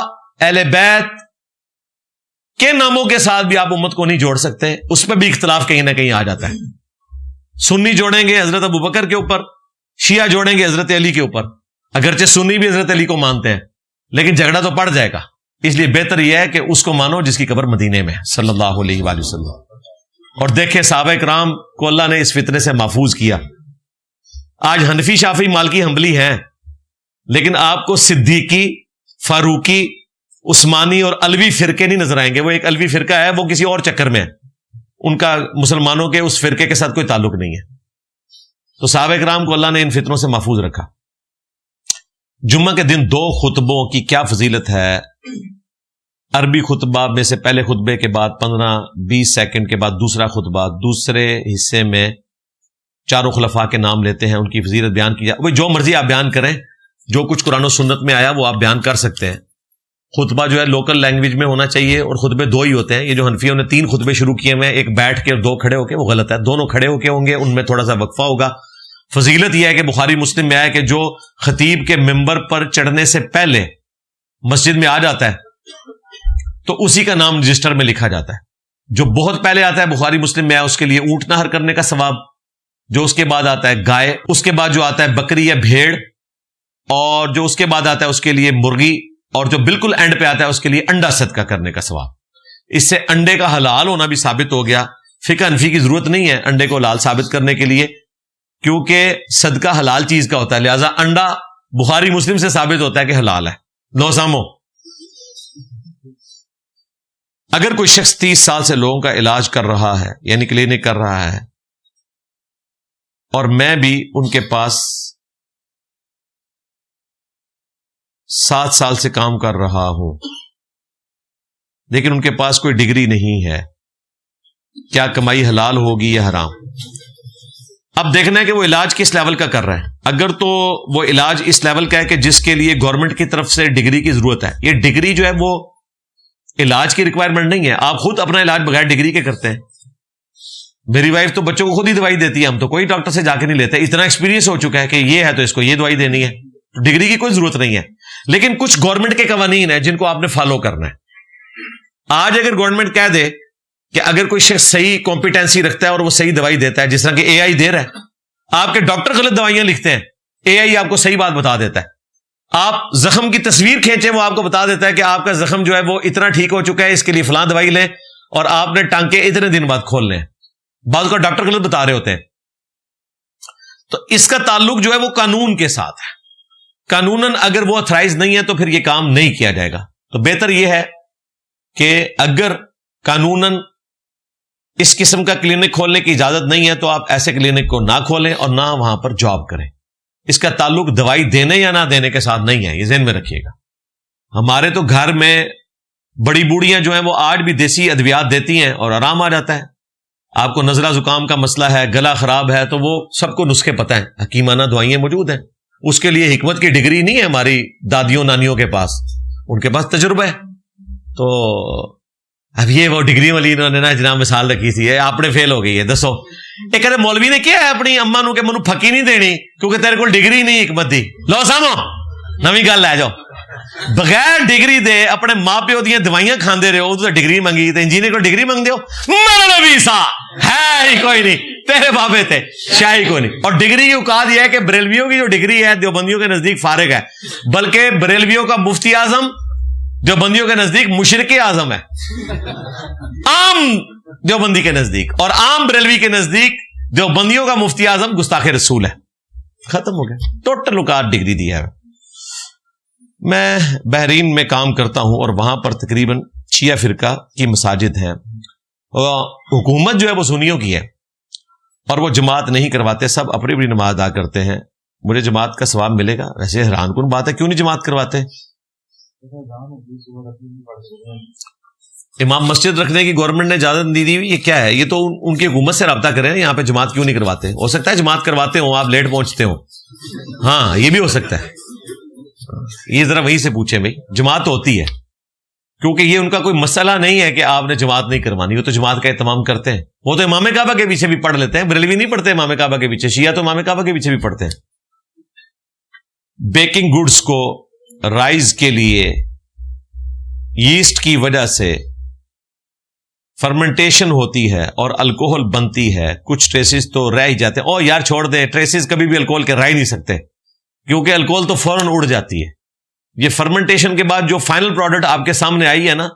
اہل بیت کے ناموں کے ساتھ بھی آپ امت کو نہیں جوڑ سکتے, اس پہ بھی اختلاف کہیں نہ کہیں آ جاتا ہے. سنی جوڑیں گے حضرت ابوبکر کے اوپر, شیعہ جوڑیں گے حضرت علی کے اوپر, اگرچہ سنی بھی حضرت علی کو مانتے ہیں, لیکن جھگڑا تو پڑ جائے گا. اس لیے بہتر یہ ہے کہ اس کو مانو جس کی قبر مدینے میں ہے صلی اللہ علیہ وآلہ وسلم. اور دیکھیں صحابہ کرام کو اللہ نے اس فتنے سے محفوظ کیا. آج حنفی, شافعی, مالکی, حنبلی ہیں, لیکن آپ کو صدیقی, فاروقی, عثمانی اور الوی فرقے نہیں نظر آئیں گے. وہ ایک الوی فرقہ ہے, وہ کسی اور چکر میں ہے, ان کا مسلمانوں کے اس فرقے کے ساتھ کوئی تعلق نہیں ہے. تو صحابہ کرام کو اللہ نے ان فتنوں سے محفوظ رکھا. جمعہ کے دن 2 خطبوں کی کیا فضیلت ہے. عربی خطبہ میں سے پہلے خطبے کے بعد 15-20 سیکنڈ کے بعد دوسرا خطبہ, دوسرے حصے میں چاروں خلفاء کے نام لیتے ہیں, ان کی فضیلت بیان کی جائے. جو مرضی آپ بیان کریں, جو کچھ قرآن و سنت میں آیا وہ آپ بیان کر سکتے ہیں. خطبہ جو ہے لوکل لینگویج میں ہونا چاہیے, اور خطبے 2 ہی ہوتے ہیں. یہ جو حنفیوں نے 3 خطبے شروع کیے ہوئے ہیں, ایک بیٹھ کے اور 2 کھڑے ہو کے, وہ غلط ہے. دونوں کھڑے ہو کے ہوں گے, ان میں تھوڑا سا وقفہ ہوگا. فضیلت یہ ہے کہ بخاری مسلم میں آیا کہ جو خطیب کے ممبر پر چڑھنے سے پہلے مسجد میں آ جاتا ہے تو اسی کا نام رجسٹر میں لکھا جاتا ہے. جو بہت پہلے آتا ہے, بخاری مسلم میں آیا, اس کے لیے اونٹ نہر کرنے کا ثواب. جو اس کے بعد آتا ہے گائے, اس کے بعد جو آتا ہے بکری یا بھیڑ, اور جو اس کے بعد آتا ہے اس کے لیے مرغی, اور جو بالکل اینڈ پہ آتا ہے اس کے لیے انڈا صدقہ کرنے کا ثواب. اس سے انڈے کا حلال ہونا بھی ثابت ہو گیا. فقہ حنفی کی ضرورت نہیں ہے انڈے کو حلال ثابت کرنے کے لیے, کیونکہ صدقہ حلال چیز کا ہوتا ہے. لہذا انڈا بخاری مسلم سے ثابت ہوتا ہے کہ حلال ہے. لو سامو, اگر کوئی شخص 30 سال سے لوگوں کا علاج کر رہا ہے, یعنی کلینک کر رہا ہے, اور میں بھی ان کے پاس 7 سال سے کام کر رہا ہوں, لیکن ان کے پاس کوئی ڈگری نہیں ہے, کیا کمائی حلال ہوگی یا حرام؟ اب دیکھنا ہے کہ وہ علاج کس لیول کا کر رہا ہے. اگر تو وہ علاج اس لیول کا ہے کہ جس کے لیے گورنمنٹ کی طرف سے ڈگری کی ضرورت ہے, یہ ڈگری جو ہے وہ علاج کی ریکوائرمنٹ نہیں ہے. آپ خود اپنا علاج بغیر ڈگری کے کرتے ہیں. میری وائف تو بچوں کو خود ہی دوائی دیتی ہے, ہم تو کوئی ڈاکٹر سے جا کے نہیں لیتے. اتنا ایکسپیرینس ہو چکا ہے کہ یہ ہے تو اس کو یہ دوائی دینی ہے, ڈگری کی کوئی ضرورت نہیں ہے. لیکن کچھ گورنمنٹ کے قوانین ہیں جن کو آپ نے فالو کرنا ہے. آج اگر گورنمنٹ کہہ دے کہ اگر کوئی شخص صحیح کمپیٹنسی رکھتا ہے اور وہ صحیح دوائی دیتا ہے, جس طرح کہ اے آئی دے رہا ہے, آپ کے ڈاکٹر غلط دوائیاں لکھتے ہیں, اے آئی آپ کو صحیح بات بتا دیتا ہے. آپ زخم کی تصویر کھینچیں, وہ آپ کو بتا دیتا ہے کہ آپ کا زخم جو ہے وہ اتنا ٹھیک ہو چکا ہے, اس کے لیے فلاں دوائی لیں, اور آپ نے ٹانکے اتنے دن بعد کھول لیں. بعض کا ڈاکٹر غلط بتا رہے ہوتے ہیں. تو اس کا تعلق جو ہے وہ قانون کے ساتھ ہے. قانوناً اگر وہ اتھرائز نہیں ہے تو پھر یہ کام نہیں کیا جائے گا. تو بہتر یہ ہے کہ اگر قانوناً اس قسم کا کلینک کھولنے کی اجازت نہیں ہے تو آپ ایسے کلینک کو نہ کھولیں اور نہ وہاں پر جاب کریں. اس کا تعلق دوائی دینے یا نہ دینے کے ساتھ نہیں ہے, یہ ذہن میں رکھیے گا. ہمارے تو گھر میں بڑی بوڑھیاں جو ہیں وہ آج بھی دیسی ادویات دیتی ہیں اور آرام آ جاتا ہے. آپ کو نزلہ زکام کا مسئلہ ہے, گلا خراب ہے, تو وہ سب کو نسخے پتہ ہیں, حکیمانہ دوائیاں موجود ہیں. اس کے لیے حکمت کی ڈگری نہیں ہے ہماری دادیوں نانیوں کے پاس, ان کے پاس تجربہ ہے. تو اب یہ وہ ڈگری والی انہوں نے نا جناب مثال رکھی تھی, آپ نے فیل ہو گئی ہے. دسو ایک کہتے مولوی نے کیا ہے اپنی اما نو کہ منو پھکی نہیں دینی کیونکہ تیرے کو ڈگری نہیں حکمت دی. لو سامو نویں گل لے جاؤ, بغیر ڈگری دے اپنے ماں پیو دیاں دوائیاں کھاندے رہو, تو ڈگری منگی تو انجینئر کو ڈگری منگ دیو. میرا نبی سا ہے ہی کوئی نہیں, تیرے بابے تھے شاہی کوئی نہیں. اور ڈگری کی اوقات یہ ہے کہ بریلویوں کی جو ڈگری ہے دیوبندیوں کے نزدیک فارغ ہے, بلکہ بریلویوں کا مفتی اعظم دیوبندیوں کے نزدیک مشرک اعظم ہے, عام دیوبندی کے نزدیک, اور عام بریلوی کے نزدیک دیوبندیوں کا مفتی اعظم گستاخ رسول ہے. ختم ہو گیا, ٹوٹل اوقات ڈگری دی ہے. میں بحرین میں کام کرتا ہوں اور وہاں پر تقریباً شیعہ فرقہ کی مساجد ہیں. حکومت جو ہے وہ سنیوں کی ہے اور وہ جماعت نہیں کرواتے, سب اپنی اپنی نماز ادا کرتے ہیں. مجھے جماعت کا ثواب ملے گا؟ ویسے حیران کن بات ہے, کیوں نہیں جماعت کرواتے؟ امام مسجد رکھنے کی گورنمنٹ نے اجازت دی ہوئی, یہ کیا ہے؟ یہ تو ان کی حکومت سے رابطہ کریں, یہاں پہ جماعت کیوں نہیں کرواتے؟ ہو سکتا ہے جماعت کرواتے ہوں, آپ لیٹ پہنچتے ہوں, ہاں یہ بھی ہو سکتا ہے. یہ ذرا وہیں سے پوچھیں بھائی, جماعت ہوتی ہے کیونکہ یہ ان کا کوئی مسئلہ نہیں ہے کہ آپ نے جماعت نہیں کروانی, وہ تو جماعت کا اہتمام کرتے ہیں. وہ تو امام کعبہ کے پیچھے بھی پڑھ لیتے ہیں, بریلوی نہیں پڑھتے امام کعبہ کے پیچھے, شیعہ تو امام کعبہ کے پیچھے بھی پڑھتے ہیں. بیکنگ گڈز کو رائز کے لیے یسٹ کی وجہ سے فرمنٹیشن ہوتی ہے اور الکوہل بنتی ہے, کچھ ٹریسز تو رہ ہی جاتے ہیں. او یار چھوڑ دیں, ٹریسز کبھی بھی الکوہل کے رہ ہی نہیں سکتے کیونکہ الکوہل تو فوراً اڑ جاتی ہے. یہ فرمنٹیشن کے بعد جو فائنل پروڈکٹ آپ کے سامنے آئی ہے نا,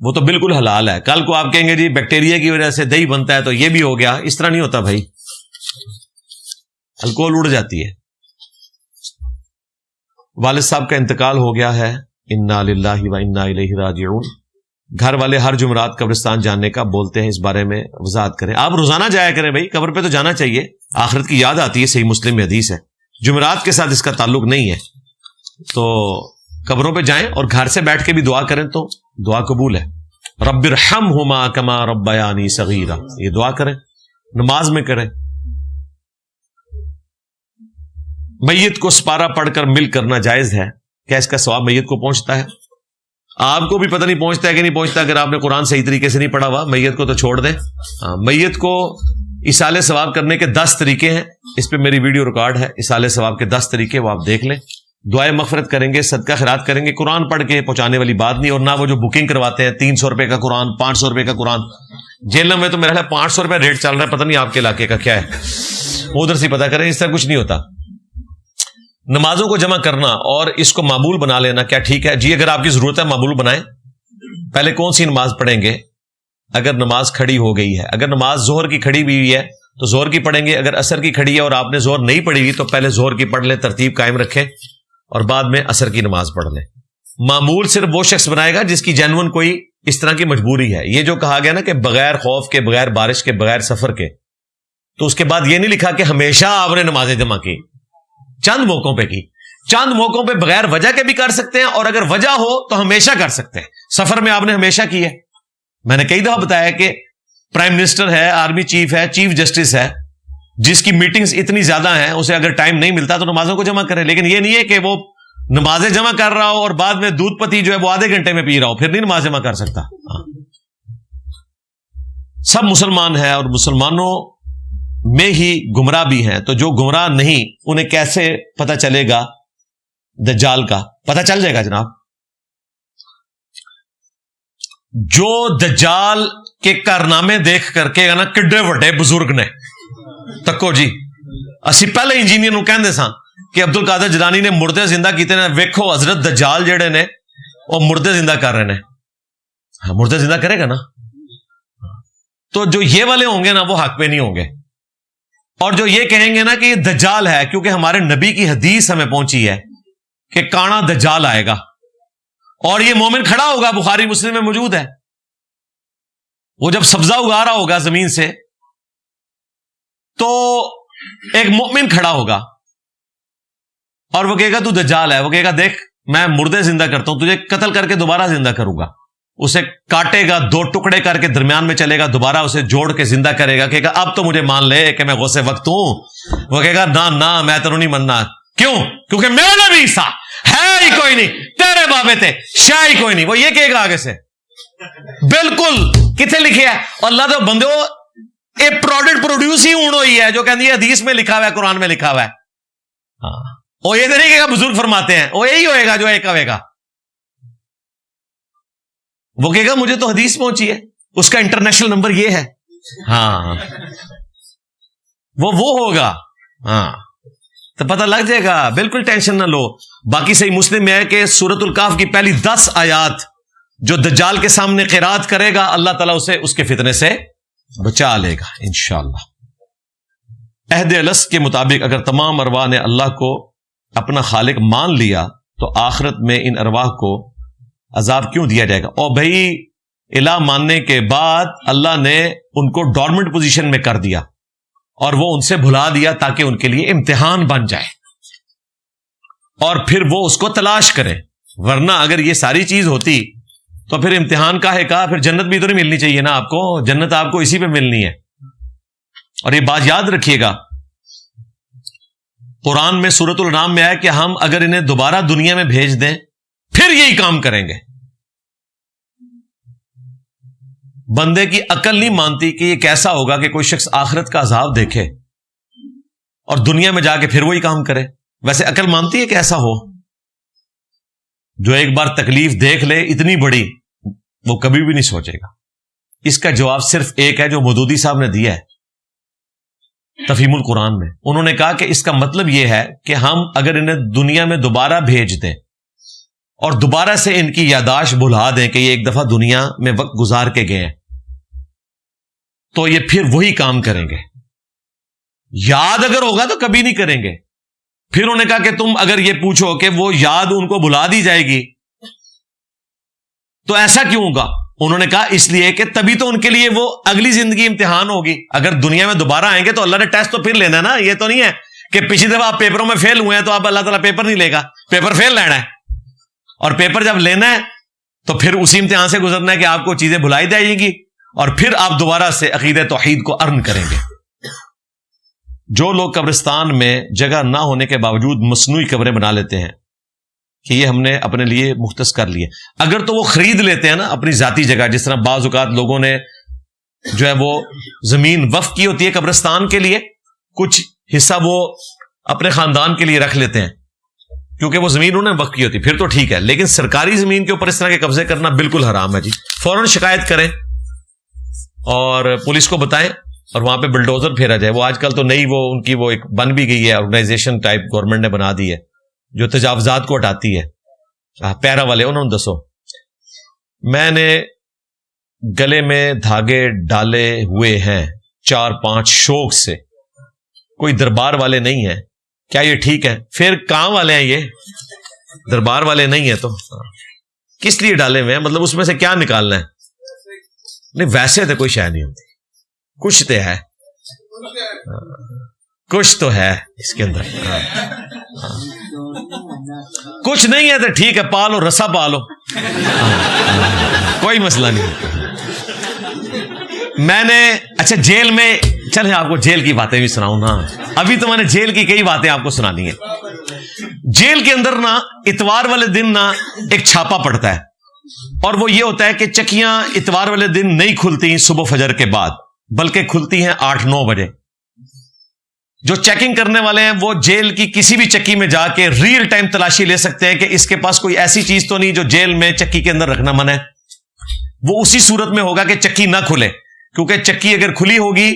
وہ تو بالکل حلال ہے. کل کو آپ کہیں گے جی بیکٹیریا کی وجہ سے دہی بنتا ہے تو یہ بھی ہو گیا, اس طرح نہیں ہوتا بھائی, الکوہل اڑ جاتی ہے. والد صاحب کا انتقال ہو گیا ہے, انا للہ و انا الیہ راجعون. گھر والے ہر جمعرات قبرستان جانے کا بولتے ہیں، اس بارے میں وضاحت کریں. آپ روزانہ جایا کریں بھائی، قبر پہ تو جانا چاہیے، آخرت کی یاد آتی ہے، صحیح مسلم میں حدیث ہے. جمعرات کے ساتھ اس کا تعلق نہیں ہے، تو قبروں پہ جائیں اور گھر سے بیٹھ کے بھی دعا کریں تو دعا قبول ہے. رب ارحمہما کما ربیانی صغیرا، یہ دعا کریں، نماز میں کریں. میت کو سپارہ پڑھ کر مل کرنا جائز ہے، کیا اس کا ثواب میت کو پہنچتا ہے؟ آپ کو بھی پتہ نہیں پہنچتا ہے کہ نہیں پہنچتا. اگر آپ نے قرآن صحیح طریقے سے نہیں پڑھا ہوا، میت کو تو چھوڑ دیں. میت کو ایصال ثواب کرنے کے 10 طریقے ہیں، اس پہ میری ویڈیو ریکارڈ ہے، ایصال ثواب کے 10 طریقے، وہ آپ دیکھ لیں. دعائیں مغفرت کریں گے، صدقہ خیرات کریں گے، قرآن پڑھ کے پہنچانے والی بات نہیں. اور نہ وہ جو بکنگ کرواتے ہیں 300 روپے کا قرآن، 500 روپے کا قرآن. جیلوں میں تو میرا خیال 500 روپے ریٹ چل رہا ہے، پتہ نہیں آپ کے علاقے کا کیا ہے، ادھر سے پتہ کریں. اس طرح کچھ نہیں ہوتا. نمازوں کو جمع کرنا اور اس کو معمول بنا لینا کیا ٹھیک ہے؟ جی اگر آپ کی ضرورت ہے معمول بنائیں. پہلے کون سی نماز پڑھیں گے؟ اگر نماز کھڑی ہو گئی ہے، اگر نماز ظہر کی کھڑی بھی ہوئی ہے تو ظہر کی پڑھیں گے. اگر عصر کی کھڑی ہے اور آپ نے ظہر نہیں پڑھی ہوئی تو پہلے ظہر کی پڑھ لیں، ترتیب قائم رکھیں اور بعد میں عصر کی نماز پڑھ لیں. معمول صرف وہ شخص بنائے گا جس کی جینون کوئی اس طرح کی مجبوری ہے. یہ جو کہا گیا نا کہ بغیر خوف کے، بغیر بارش کے، بغیر سفر کے، تو اس کے بعد یہ نہیں لکھا کہ ہمیشہ آپ نے نمازیں جمع کی، چند موقعوں پہ کی. چند موقعوں پہ بغیر وجہ کے بھی کر سکتے ہیں، اور اگر وجہ ہو تو ہمیشہ کر سکتے ہیں. سفر میں آپ نے ہمیشہ کی ہے. میں نے کئی دفعہ بتایا کہ پرائم منسٹر ہے، آرمی چیف ہے، چیف جسٹس ہے، جس کی میٹنگز اتنی زیادہ ہیں، اسے اگر ٹائم نہیں ملتا تو نمازوں کو جمع کرے. لیکن یہ نہیں ہے کہ وہ نمازیں جمع کر رہا ہو اور بعد میں دودھ پتی جو ہے وہ آدھے گھنٹے میں پی رہا ہو، پھر نہیں نماز جمع کر سکتا. سب مسلمان ہیں اور مسلمانوں میں ہی گمراہ بھی ہیں، تو جو گمراہ نہیں انہیں کیسے پتہ چلے گا دجال کا؟ پتہ چل جائے گا جناب. جو دجال کے کارنامے دیکھ کر کے نا کڈے وڈے بزرگ نے تکو جی، اسی پہلے انجینئر نو کہندے ساں کہ عبد القادر جیلانی نے مردے زندہ کیتے نے. ویکھو حضرت دجال جڑے نے وہ مردے زندہ کر رہے ہیں. ہاں مردے زندہ کرے گا نا. تو جو یہ والے ہوں گے نا وہ حق پہ نہیں ہوں گے، اور جو یہ کہیں گے نا کہ یہ دجال ہے، کیونکہ ہمارے نبی کی حدیث ہمیں پہنچی ہے کہ کانا دجال آئے گا اور یہ مومن کھڑا ہوگا، بخاری مسلم میں موجود ہے. وہ جب سبزہ اگا رہا ہوگا زمین سے تو ایک مومن کھڑا ہوگا اور وہ کہے گا تو دجال ہے. وہ کہے گا دیکھ میں مردے زندہ کرتا ہوں، تجھے قتل کر کے دوبارہ زندہ کروں گا. اسے کاٹے گا، 2 ٹکڑے کر کے درمیان میں چلے گا، دوبارہ اسے جوڑ کے زندہ کرے گا. کہے گا اب تو مجھے مان لے کہ میں غوث وقت ہوں. وہ کہے گا نہ میں تینوں نہیں مننا. کیوں؟ کیونکہ میرا نبی عیسیٰ ہے ہی کوئی نہیں، تیرے بابے تھے شاہ ہی کوئی نہیں. وہ یہ کہے گا آگے سے. بالکل کتنے لکھے ہے؟ اور اللہ تو بندو ایک پروڈکٹ پروڈیوس ہی اون ہوئی ہے جو کہندی ہے حدیث میں لکھا ہوا ہے، قرآن میں لکھا ہوا ہے. ہاں وہ یہ تو نہیں کہے گا بزرگ فرماتے ہیں، وہ یہی ہوئے گا جو ایک ہوئے گا. وہ کہے گا مجھے تو حدیث پہنچی ہے، اس کا انٹرنیشنل نمبر یہ ہے. ہاں وہ ہوگا. ہاں تو پتہ لگ جائے گا، بالکل ٹینشن نہ لو. باقی صحیح مسلم میں ہے کہ سورۃ الکہف کی پہلی 10 آیات جو دجال کے سامنے قرات کرے گا اللہ تعالیٰ اسے اس کے فتنے سے بچا لے گا انشاءاللہ. عہد الست کے مطابق اگر تمام ارواح نے اللہ کو اپنا خالق مان لیا تو آخرت میں ان ارواح کو عذاب کیوں دیا جائے گا؟ اور بھائی الہ ماننے کے بعد اللہ نے ان کو ڈورمنٹ پوزیشن میں کر دیا اور وہ ان سے بھلا دیا تاکہ ان کے لیے امتحان بن جائے اور پھر وہ اس کو تلاش کریں. ورنہ اگر یہ ساری چیز ہوتی تو پھر امتحان کا ہے کہا، پھر جنت بھی تو نہیں ملنی چاہیے نا آپ کو. جنت آپ کو اسی پہ ملنی ہے. اور یہ بات یاد رکھیے گا، قرآن میں سورۃ الانعام میں آیا کہ ہم اگر انہیں دوبارہ دنیا میں بھیج دیں پھر یہی کام کریں گے. بندے کی عقل نہیں مانتی کہ یہ کیسا ہوگا کہ کوئی شخص آخرت کا عذاب دیکھے اور دنیا میں جا کے پھر وہی کام کرے. ویسے عقل مانتی ہے کہ ایسا ہو؟ جو ایک بار تکلیف دیکھ لے اتنی بڑی وہ کبھی بھی نہیں سوچے گا. اس کا جواب صرف ایک ہے جو مودودی صاحب نے دیا ہے تفہیم القرآن میں. انہوں نے کہا کہ اس کا مطلب یہ ہے کہ ہم اگر انہیں دنیا میں دوبارہ بھیج دیں اور دوبارہ سے ان کی یاداشت بھلا دیں کہ یہ ایک دفعہ دنیا میں وقت گزار کے گئے ہیں تو یہ پھر وہی کام کریں گے. یاد اگر ہوگا تو کبھی نہیں کریں گے. پھر انہوں نے کہا کہ تم اگر یہ پوچھو کہ وہ یاد ان کو بھلا دی جائے گی تو ایسا کیوں ہوگا؟ انہوں نے کہا اس لیے کہ تبھی تو ان کے لیے وہ اگلی زندگی امتحان ہوگی. اگر دنیا میں دوبارہ آئیں گے تو اللہ نے ٹیسٹ تو پھر لینا ہے نا. یہ تو نہیں ہے کہ پچھلی دفعہ آپ پیپروں میں فیل ہوئے ہیں تو آپ اللہ تعالیٰ پیپر نہیں لے گا. پیپر فیل لینا ہے, اور پیپر جب لینا ہے تو پھر اسی امتحان سے گزرنا ہے کہ آپ کو چیزیں بھلائی جائیں گی, اور پھر آپ دوبارہ سے عقیدہ توحید کو ارن کریں گے. جو لوگ قبرستان میں جگہ نہ ہونے کے باوجود مصنوعی قبریں بنا لیتے ہیں کہ یہ ہم نے اپنے لیے مختص کر لیے, اگر تو وہ خرید لیتے ہیں نا اپنی ذاتی جگہ, جس طرح بعض اوقات لوگوں نے جو ہے وہ زمین وقف کی ہوتی ہے قبرستان کے لیے, کچھ حصہ وہ اپنے خاندان کے لیے رکھ لیتے ہیں کیونکہ وہ زمین انہوں نے وقف کی ہوتی, پھر تو ٹھیک ہے. لیکن سرکاری زمین کے اوپر اس طرح کے قبضے کرنا بالکل حرام ہے جی. فوراً شکایت کریں اور پولیس کو بتائیں اور وہاں پہ بلڈوزر پھیرا جائے. وہ آج کل تو نئی وہ ان کی وہ ایک بن بھی گئی ہے آرگنائزیشن ٹائپ, گورنمنٹ نے بنا دی ہے جو تجاوزات کو ہٹاتی ہے. پیرا والے انہوں نے دسو, میں نے گلے میں دھاگے ڈالے ہوئے ہیں 4-5 شوق سے, کوئی دربار والے نہیں ہیں, کیا یہ ٹھیک ہے؟ پھر کام والے ہیں, یہ دربار والے نہیں ہیں تو کس لیے ڈالے ہوئے ہیں؟ مطلب اس میں سے کیا نکالنا ہے؟ نہیں ویسے تو کوئی شے نہیں ہوتی, کچھ تو ہے, کچھ تو ہے اس کے اندر. کچھ نہیں ہے تو ٹھیک ہے, پالو رسا پالو, کوئی مسئلہ نہیں. میں نے اچھا جیل میں, چلیں آپ کو جیل کی باتیں بھی سناؤں نا. ابھی تو میں نے جیل کی کئی باتیں آپ کو سنانی ہیں. جیل کے اندر نا اتوار والے دن نا ایک چھاپا پڑتا ہے, اور وہ یہ ہوتا ہے کہ چکیاں اتوار والے دن نہیں کھلتی صبح فجر کے بعد, بلکہ کھلتی ہیں 8-9 بجے. جو چیکنگ کرنے والے ہیں وہ جیل کی کسی بھی چکی میں جا کے ریئل ٹائم تلاشی لے سکتے ہیں کہ اس کے پاس کوئی ایسی چیز تو نہیں جو جیل میں چکی کے اندر رکھنا منع ہے. وہ اسی صورت میں ہوگا کہ چکی نہ کھلے, کیونکہ چکی اگر کھلی ہوگی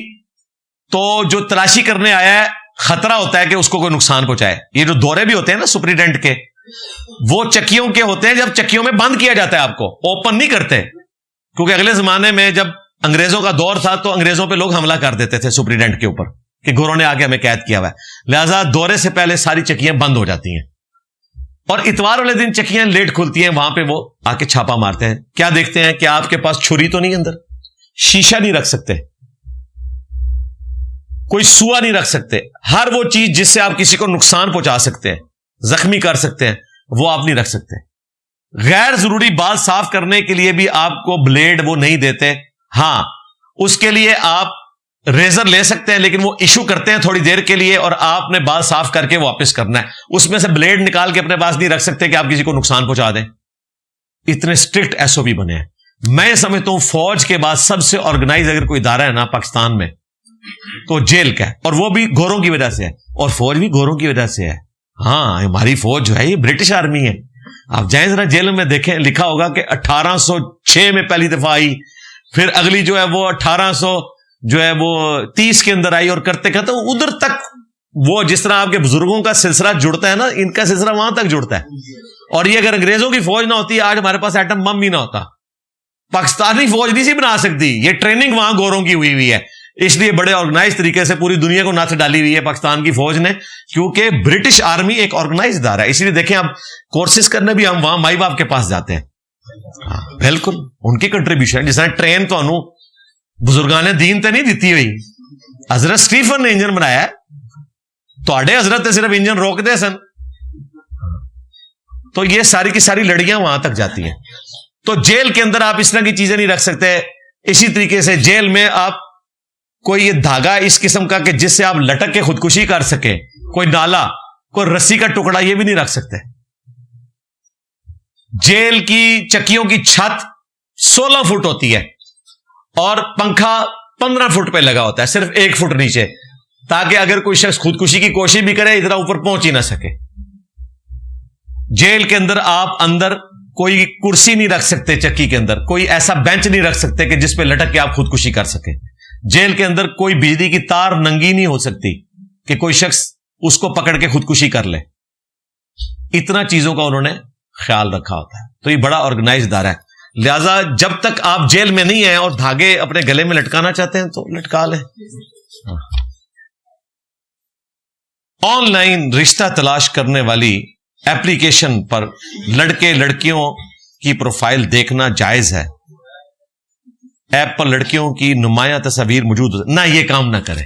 تو جو تلاشی کرنے آیا ہے خطرہ ہوتا ہے کہ اس کو کوئی نقصان پہنچائے. یہ جو دورے بھی ہوتے ہیں نا سپریڈنٹ کے, وہ چکیوں کے ہوتے ہیں جب چکیوں میں بند کیا جاتا ہے, آپ کو اوپن نہیں کرتے, کیونکہ اگلے زمانے میں جب انگریزوں کا دور تھا تو انگریزوں پہ لوگ حملہ کر دیتے تھے سپریڈنٹ کے اوپر کہ گوروں نے آگے ہمیں قید کیا ہوا ہے, لہذا دورے سے پہلے ساری چکیاں بند ہو جاتی ہیں. اور اتوار والے دن چکیاں لیٹ کھلتی ہیں, وہاں پہ وہ آ کے چھاپا مارتے ہیں. کیا دیکھتے ہیں کہ آپ کے پاس چھری تو نہیں, اندر شیشہ نہیں رکھ سکتے, کوئی سوا نہیں رکھ سکتے, ہر وہ چیز جس سے آپ کسی کو نقصان پہنچا سکتے ہیں, زخمی کر سکتے ہیں, وہ آپ نہیں رکھ سکتے. غیر ضروری بال صاف کرنے کے لیے بھی آپ کو بلیڈ وہ نہیں دیتے. ہاں اس کے لیے آپ ریزر لے سکتے ہیں, لیکن وہ ایشو کرتے ہیں تھوڑی دیر کے لیے اور آپ نے بال صاف کر کے واپس کرنا ہے. اس میں سے بلیڈ نکال کے اپنے پاس نہیں رکھ سکتے کہ آپ کسی کو نقصان پہنچا دیں. اتنے اسٹرکٹ ایس او پی بنے ہیں. میں سمجھتا ہوں فوج کے بعد سب سے آرگنائز اگر کوئی ادارہ ہے نا پاکستان میں تو جیل کا ہے, اور وہ بھی گوروں کی وجہ سے ہے, اور فوج بھی گوروں کی وجہ سے ہے. ہاں ہماری فوج جو ہے یہ برٹش آرمی ہے. آپ جائیں ذرا جیل میں دیکھیں, لکھا ہوگا کہ 1806 میں پہلی دفعہ آئی, پھر اگلی جو ہے وہ 1830 کے اندر آئی, اور کرتے کرتے ادھر تک وہ جس طرح آپ کے بزرگوں کا سلسلہ جڑتا ہے نا, ان کا سلسلہ وہاں تک جڑتا ہے. اور یہ اگر انگریزوں کی فوج نہ ہوتی, آج ہمارے پاس ایٹم بم بھی نہ ہوتا. پاکستانی فوج نہیں سی بنا سکتی, یہ ٹریننگ وہاں گوروں کی ہوئی ہے. اس لیے بڑے آرگنائز طریقے سے پوری دنیا کو ناچ ڈالی ہوئی ہے پاکستان کی فوج نے, کیونکہ برٹش آرمی ایک آرگنائز ادارہ ہے. اس لیے دیکھیں آپ کورسز کرنے بھی ہم وہاں مائی باپ کے پاس جاتے ہیں. بالکل ان کی کنٹریبیوشن, جس طرح ٹرین تو انو بزرگان دین تے نہیں دیتی ہوئی, حضرت سٹیفن نے انجن بنایا ہے, تو آڈے حضرت نے صرف انجن روک دے سن. تو یہ ساری کی ساری لڑیاں وہاں تک جاتی ہیں. تو جیل کے اندر آپ اس طرح کی چیزیں نہیں رکھ سکتے. اسی طریقے سے جیل میں آپ کوئی یہ دھاگا اس قسم کا کہ جس سے آپ لٹک کے خودکشی کر سکیں, کوئی نالا, کوئی رسی کا ٹکڑا, یہ بھی نہیں رکھ سکتے. جیل کی چکیوں کی چھت 16 فٹ ہوتی ہے اور پنکھا 15 فٹ پہ لگا ہوتا ہے, صرف 1 فٹ نیچے, تاکہ اگر کوئی شخص خودکشی کی کوشش بھی کرے ادھر اوپر پہنچ ہی نہ سکے. جیل کے اندر آپ اندر کوئی کرسی نہیں رکھ سکتے, چکی کے اندر کوئی ایسا بینچ نہیں رکھ سکتے کہ جس پہ لٹک کے آپ خودکشی کر سکیں. جیل کے اندر کوئی بجلی کی تار ننگی نہیں ہو سکتی کہ کوئی شخص اس کو پکڑ کے خودکشی کر لے. اتنا چیزوں کا انہوں نے خیال رکھا ہوتا ہے. تو یہ بڑا آرگنائز ادارہ ہے. لہذا جب تک آپ جیل میں نہیں ہیں اور دھاگے اپنے گلے میں لٹکانا چاہتے ہیں تو لٹکا لیں. آن لائن رشتہ تلاش کرنے والی ایپلیکیشن پر لڑکے لڑکیوں کی پروفائل دیکھنا جائز ہے؟ ایپ پر لڑکیوں کی نمایاں تصاویر موجود ہوتی، نہ یہ کام نہ کریں.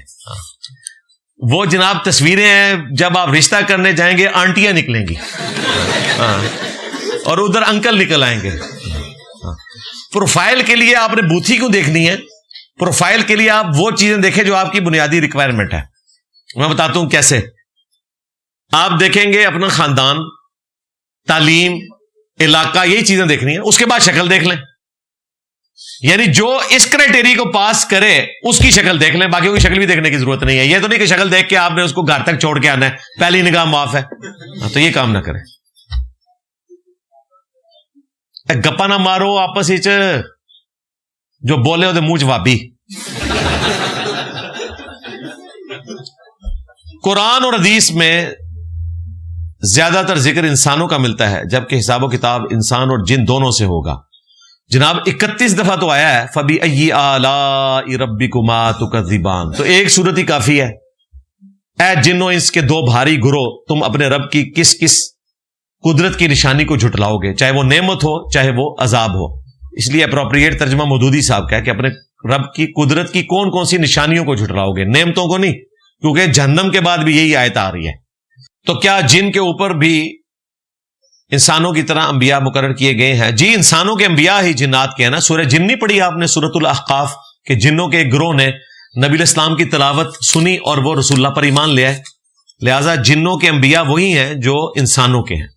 وہ جناب تصویریں ہیں، جب آپ رشتہ کرنے جائیں گے آنٹیاں نکلیں گی اور ادھر انکل نکل آئیں گے. پروفائل کے لیے آپ نے بوتھی کیوں دیکھنی ہے؟ پروفائل کے لیے آپ وہ چیزیں دیکھیں جو آپ کی بنیادی ریکوائرمنٹ ہے. میں بتاتا ہوں کیسے. آپ دیکھیں گے اپنا خاندان، تعلیم، علاقہ، یہی چیزیں دیکھنی ہیں. اس کے بعد شکل دیکھ لیں، یعنی جو اس کرائٹیری کو پاس کرے اس کی شکل دیکھ لیں، باقیوں کی شکل بھی دیکھنے کی ضرورت نہیں ہے. یہ تو نہیں کہ شکل دیکھ کے آپ نے اس کو گھر تک چھوڑ کے آنا ہے، پہلی نگاہ معاف ہے. تو یہ کام نہ کریں. گپا نہ مارو آپس ہی جو بولے وہ منہ چوابی. قرآن اور حدیث میں زیادہ تر ذکر انسانوں کا ملتا ہے، جبکہ حساب و کتاب انسان اور جن دونوں سے ہوگا. جناب 31 دفعہ تو آیا ہے فَبِأَيِّ آلَاءِ رَبِّكُمَا تُكَذِّبَانِ، تو ایک صورت ہی کافی ہے. اے جنوں انس کے دو بھاری گروہ، تم اپنے رب کی کس کس قدرت کی نشانی کو جھٹلاؤ گے، چاہے وہ نعمت ہو چاہے وہ عذاب ہو. اس لیے اپروپریٹ ترجمہ مودودی صاحب کا ہے کہ اپنے رب کی قدرت کی کون کون سی نشانیوں کو جھٹلاؤ گے، نعمتوں کو نہیں، کیونکہ جہنم کے بعد بھی یہی آیت آ رہی ہے. تو کیا جن کے اوپر بھی انسانوں کی طرح انبیاء مقرر کیے گئے ہیں؟ جی انسانوں کے انبیاء ہی جنات کے ہیں نا. سورہ جن نہیں پڑھی آپ نے، سورۃ الاحقاف، کہ جنوں کے ایک گروہ نے نبی الاسلام کی تلاوت سنی اور وہ رسول اللہ پر ایمان لے آئے. لہذا جنوں کے انبیاء وہی ہیں جو انسانوں کے ہیں.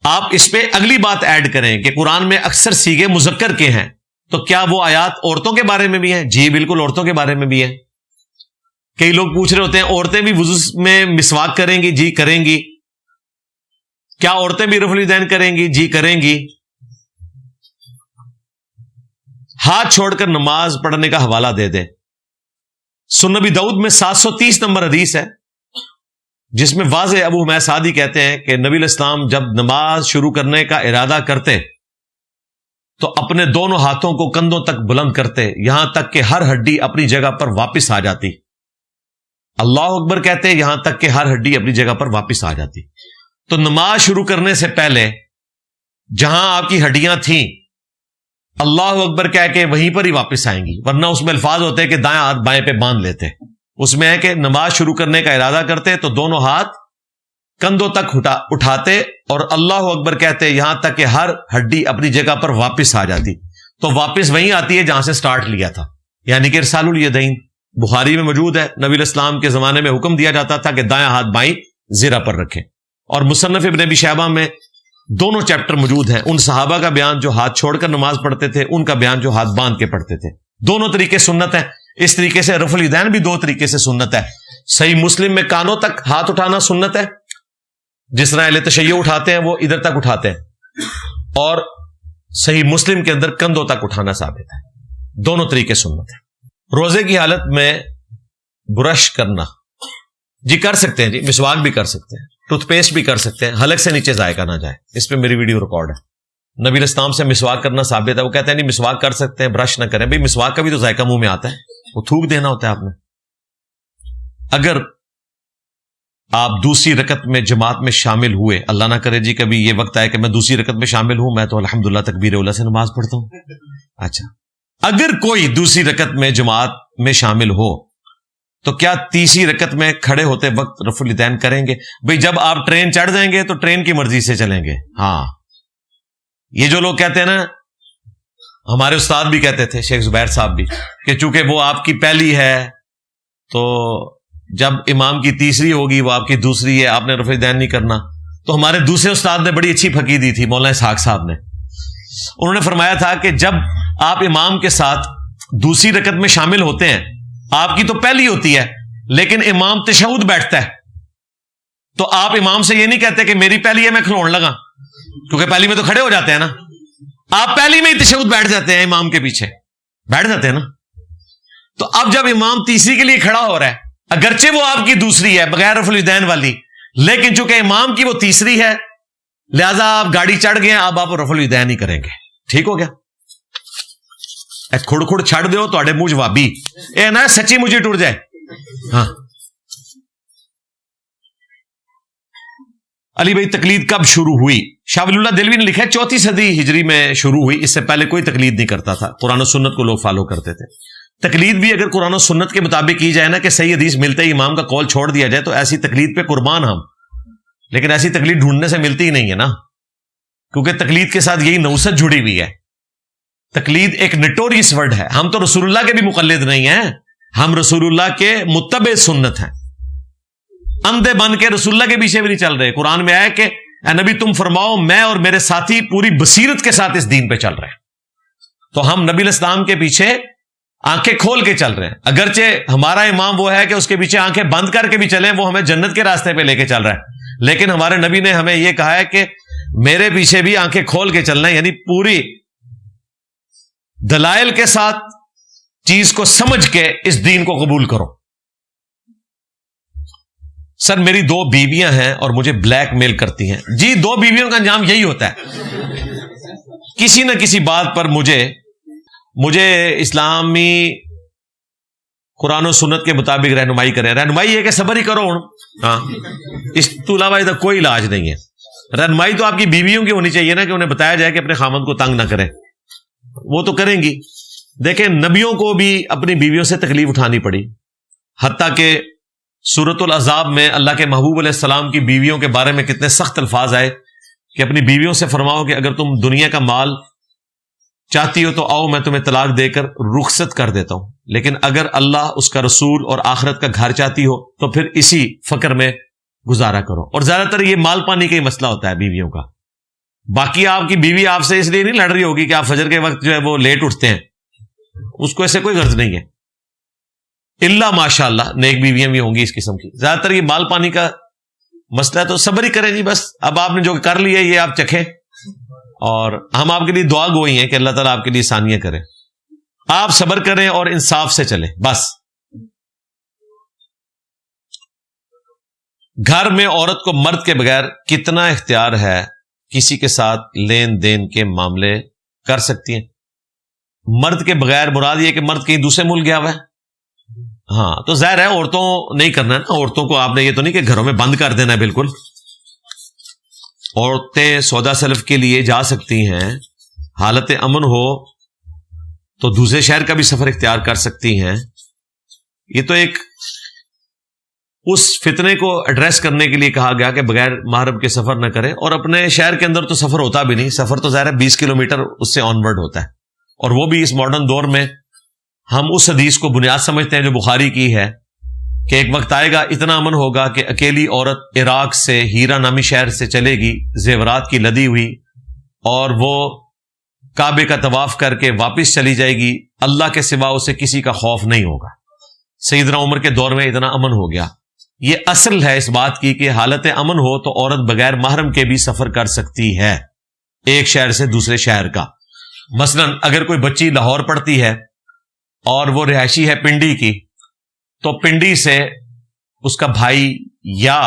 آپ اس پہ اگلی بات ایڈ کریں کہ قرآن میں اکثر صیغے مذکر کے ہیں، تو کیا وہ آیات عورتوں کے بارے میں بھی ہیں؟ جی بالکل عورتوں کے بارے میں بھی ہیں. کئی لوگ پوچھ رہے ہوتے ہیں عورتیں بھی وضو میں مسواک کریں گی؟ جی کریں گی. کیا عورتیں بھی رفع الیدین کریں گی؟ جی کریں گی. ہاتھ چھوڑ کر نماز پڑھنے کا حوالہ دے دیں. سنن نبی داؤد میں 730 نمبر حدیث ہے جس میں واضح ابو حمید سعدی کہتے ہیں کہ نبی الاسلام جب نماز شروع کرنے کا ارادہ کرتے تو اپنے دونوں ہاتھوں کو کندھوں تک بلند کرتے، یہاں تک کہ ہر ہڈی اپنی جگہ پر واپس آ جاتی. اللہ اکبر کہتے یہاں تک کہ ہر ہڈی اپنی جگہ پر واپس آ جاتی. تو نماز شروع کرنے سے پہلے جہاں آپ کی ہڈیاں تھیں اللہ اکبر کہہ کے وہیں پر ہی واپس آئیں گی، ورنہ اس میں الفاظ ہوتے ہیں کہ دائیں ہاتھ بائیں پہ باندھ لیتے. اس میں ہے کہ نماز شروع کرنے کا ارادہ کرتے تو دونوں ہاتھ کندھوں تک اٹھاتے اور اللہ اکبر کہتے یہاں تک کہ ہر ہڈی اپنی جگہ پر واپس آ جاتی. تو واپس وہیں آتی ہے جہاں سے سٹارٹ لیا تھا، یعنی کہ ارسال الیدین. بخاری میں موجود ہے، نبی الاسلام کے زمانے میں حکم دیا جاتا تھا کہ دائیں ہاتھ بائیں زرہ پر رکھیں. اور مصنف ابن ابی شیبہ میں دونوں چیپٹر موجود ہیں، ان صحابہ کا بیان جو ہاتھ چھوڑ کر نماز پڑھتے تھے، ان کا بیان جو ہاتھ باندھ کے پڑھتے تھے. دونوں طریقے سنت ہیں. اس طریقے سے رفع الیدین بھی 2 طریقے سے سنت ہے. صحیح مسلم میں کانوں تک ہاتھ اٹھانا سنت ہے، جس طرح اہل تشیع اٹھاتے ہیں وہ ادھر تک اٹھاتے ہیں، اور صحیح مسلم کے اندر کندھوں تک اٹھانا ثابت ہے. دونوں طریقے سنت ہیں. روزے کی حالت میں برش کرنا، جی کر سکتے ہیں، جی مسواک بھی کر سکتے ہیں، ٹوتھ پیسٹ بھی کر سکتے ہیں، حلق سے نیچے ذائقہ نہ جائے. اس پہ میری ویڈیو ریکارڈ ہے. نبی الاسلام سے مسواک کرنا ثابت ہے. وہ کہتے ہیں نہیں مسواک کر سکتے ہیں، برش نہ کریں. بھئی مسواک کا بھی تو ذائقہ منہ میں آتا ہے، وہ تھوک دینا ہوتا ہے آپ نے. اگر آپ دوسری رکعت میں جماعت میں شامل ہوئے، اللہ نہ کرے جی کبھی یہ وقت آئے کہ میں دوسری رکعت میں شامل ہوں، میں تو الحمدللہ تکبیر اولیٰ سے نماز پڑھتا ہوں. اچھا، اگر کوئی دوسری رکعت میں جماعت میں شامل ہو تو کیا تیسری رکعت میں کھڑے ہوتے وقت رفع الیدین کریں گے؟ بھئی جب آپ ٹرین چڑھ جائیں گے تو ٹرین کی مرضی سے چلیں گے. ہاں، یہ جو لوگ کہتے ہیں نا، ہمارے استاد بھی کہتے تھے، شیخ زبیر صاحب بھی، کہ چونکہ وہ آپ کی پہلی ہے تو جب امام کی تیسری ہوگی وہ آپ کی دوسری ہے، آپ نے رفع الیدین نہیں کرنا. تو ہمارے دوسرے استاد نے بڑی اچھی پھکی دی تھی، مولانا اسحاق صاحب نے. انہوں نے فرمایا تھا کہ جب آپ امام کے ساتھ دوسری رکعت میں شامل ہوتے ہیں، آپ کی تو پہلی ہوتی ہے لیکن امام تشہد بیٹھتا ہے، تو آپ امام سے یہ نہیں کہتے کہ میری پہلی ہے میں کھلوڑ لگا، کیونکہ پہلی میں تو کھڑے ہو جاتے ہیں نا. آپ پہلی میں ہی تشہد بیٹھ جاتے ہیں، امام کے پیچھے بیٹھ جاتے ہیں نا. تو اب جب امام تیسری کے لیے کھڑا ہو رہا ہے، اگرچہ وہ آپ کی دوسری ہے بغیر رفع الیدین والی، لیکن چونکہ امام کی وہ تیسری ہے لہذا آپ گاڑی چڑھ گئے، اب آپ رفع الیدین ہی کریں گے. ٹھیک ہو گیا؟ کھڑ کھڑ چھڑ دیو تو منہ جوابی اے نا سچی مجھے ٹوٹ جائے. ہاں علی بھائی تقلید کب شروع ہوئی؟ شاہ ولی اللہ دہلوی نے لکھا ہے 4 صدی ہجری میں شروع ہوئی، اس سے پہلے کوئی تقلید نہیں کرتا تھا، قرآن و سنت کو لوگ فالو کرتے تھے۔ تقلید بھی اگر قرآن و سنت کے مطابق کی جائے نا کہ صحیح حدیث ملتے ہی امام کا قول چھوڑ دیا جائے تو ایسی تقلید پہ قربان ہم، لیکن ایسی تقلید ڈھونڈنے سے ملتی ہی نہیں ہے نا، کیونکہ تقلید کے ساتھ یہی نوست جڑی ہوئی ہے۔ تقلید ایک نٹوریس ورڈ ہے، ہم تو رسول اللہ کے بھی مقلد نہیں ہیں، ہم رسول اللہ کے متبع سنت ہیں، اندھے بن کے رسول اللہ کے پیچھے بھی نہیں چل رہے۔ قرآن میں آیا کہ اے نبی تم فرماؤ میں اور میرے ساتھی پوری بصیرت کے ساتھ اس دین پہ چل رہے ہیں، تو ہم نبی الاسلام کے پیچھے آنکھیں کھول کے چل رہے ہیں، اگرچہ ہمارا امام وہ ہے کہ اس کے پیچھے آنکھیں بند کر کے بھی چلیں، وہ ہمیں جنت کے راستے پہ لے کے چل رہا ہے، لیکن ہمارے نبی نے ہمیں یہ کہا ہے کہ میرے پیچھے بھی آنکھیں کھول کے چلنا ہے، یعنی پوری دلائل کے ساتھ چیز کو سمجھ کے اس دین کو قبول کرو۔ سر میری 2 بیویاں ہیں اور مجھے بلیک میل کرتی ہیں۔ جی 2 بیویوں کا انجام یہی ہوتا ہے، کسی نہ کسی بات پر مجھے اسلامی قرآن و سنت کے مطابق رہنمائی کریں۔ رہنمائی یہ کہ صبر ہی کرو، ہاں اس تو علاوہ ادھر کوئی علاج نہیں ہے۔ رہنمائی تو آپ کی بیویوں کی ہونی چاہیے نا، کہ انہیں بتایا جائے کہ اپنے خامند کو تنگ نہ کریں، وہ تو کریں گی۔ دیکھیں نبیوں کو بھی اپنی بیویوں سے تکلیف اٹھانی پڑی، حتیٰ کہ سورۃ الاحزاب میں اللہ کے محبوب علیہ السلام کی بیویوں کے بارے میں کتنے سخت الفاظ آئے کہ اپنی بیویوں سے فرماؤ کہ اگر تم دنیا کا مال چاہتی ہو تو آؤ میں تمہیں طلاق دے کر رخصت کر دیتا ہوں، لیکن اگر اللہ اس کا رسول اور آخرت کا گھر چاہتی ہو تو پھر اسی فقر میں گزارا کرو۔ اور زیادہ تر یہ مال پانی کا ہی مسئلہ ہوتا ہے بیویوں کا، باقی آپ کی بیوی آپ سے اس لیے نہیں لڑ رہی ہوگی کہ آپ فجر کے وقت جو ہے وہ لیٹ اٹھتے ہیں، اس کو ایسے کوئی غرض نہیں ہے، اللہ ماشاء اللہ نیک بیویاں بھی ہوں گی اس قسم کی۔ زیادہ تر یہ مال پانی کا مسئلہ ہے، تو صبر ہی کریں جی بس، اب آپ نے جو کر لیا یہ آپ چکھیں، اور ہم آپ کے لیے دعا گوئی ہیں کہ اللہ تعالیٰ آپ کے لیے آسانیاں کرے، آپ صبر کریں اور انصاف سے چلیں بس۔ گھر میں عورت کو مرد کے بغیر کتنا اختیار ہے کسی کے ساتھ لین دین کے معاملے کر سکتی ہیں؟ مرد کے بغیر مراد یہ کہ مرد کہیں دوسرے ملک گیا ہوا ہے، ہاں تو ظاہر ہے عورتوں نہیں کرنا ہے نا، عورتوں کو آپ نے یہ تو نہیں کہ گھروں میں بند کر دینا ہے بالکل، عورتیں سودا سلف کے لیے جا سکتی ہیں، حالت امن ہو تو دوسرے شہر کا بھی سفر اختیار کر سکتی ہیں۔ یہ تو ایک اس فتنے کو ایڈریس کرنے کے لیے کہا گیا کہ بغیر محرم کے سفر نہ کریں، اور اپنے شہر کے اندر تو سفر ہوتا بھی نہیں، سفر تو ظاہر ہے 20 کلومیٹر اس سے آن ورڈ ہوتا ہے، اور وہ بھی اس ماڈرن دور میں ہم اس حدیث کو بنیاد سمجھتے ہیں جو بخاری کی ہے کہ ایک وقت آئے گا اتنا امن ہوگا کہ اکیلی عورت عراق سے ہیرا نامی شہر سے چلے گی زیورات کی لدی ہوئی، اور وہ کعبے کا طواف کر کے واپس چلی جائے گی، اللہ کے سوا اسے کسی کا خوف نہیں ہوگا۔ سیدنا عمر کے دور میں اتنا امن ہو گیا۔ یہ اصل ہے اس بات کی کہ حالت امن ہو تو عورت بغیر محرم کے بھی سفر کر سکتی ہے ایک شہر سے دوسرے شہر کا۔ مثلا اگر کوئی بچی لاہور پڑھتی ہے اور وہ رہائشی ہے پنڈی کی، تو پنڈی سے اس کا بھائی یا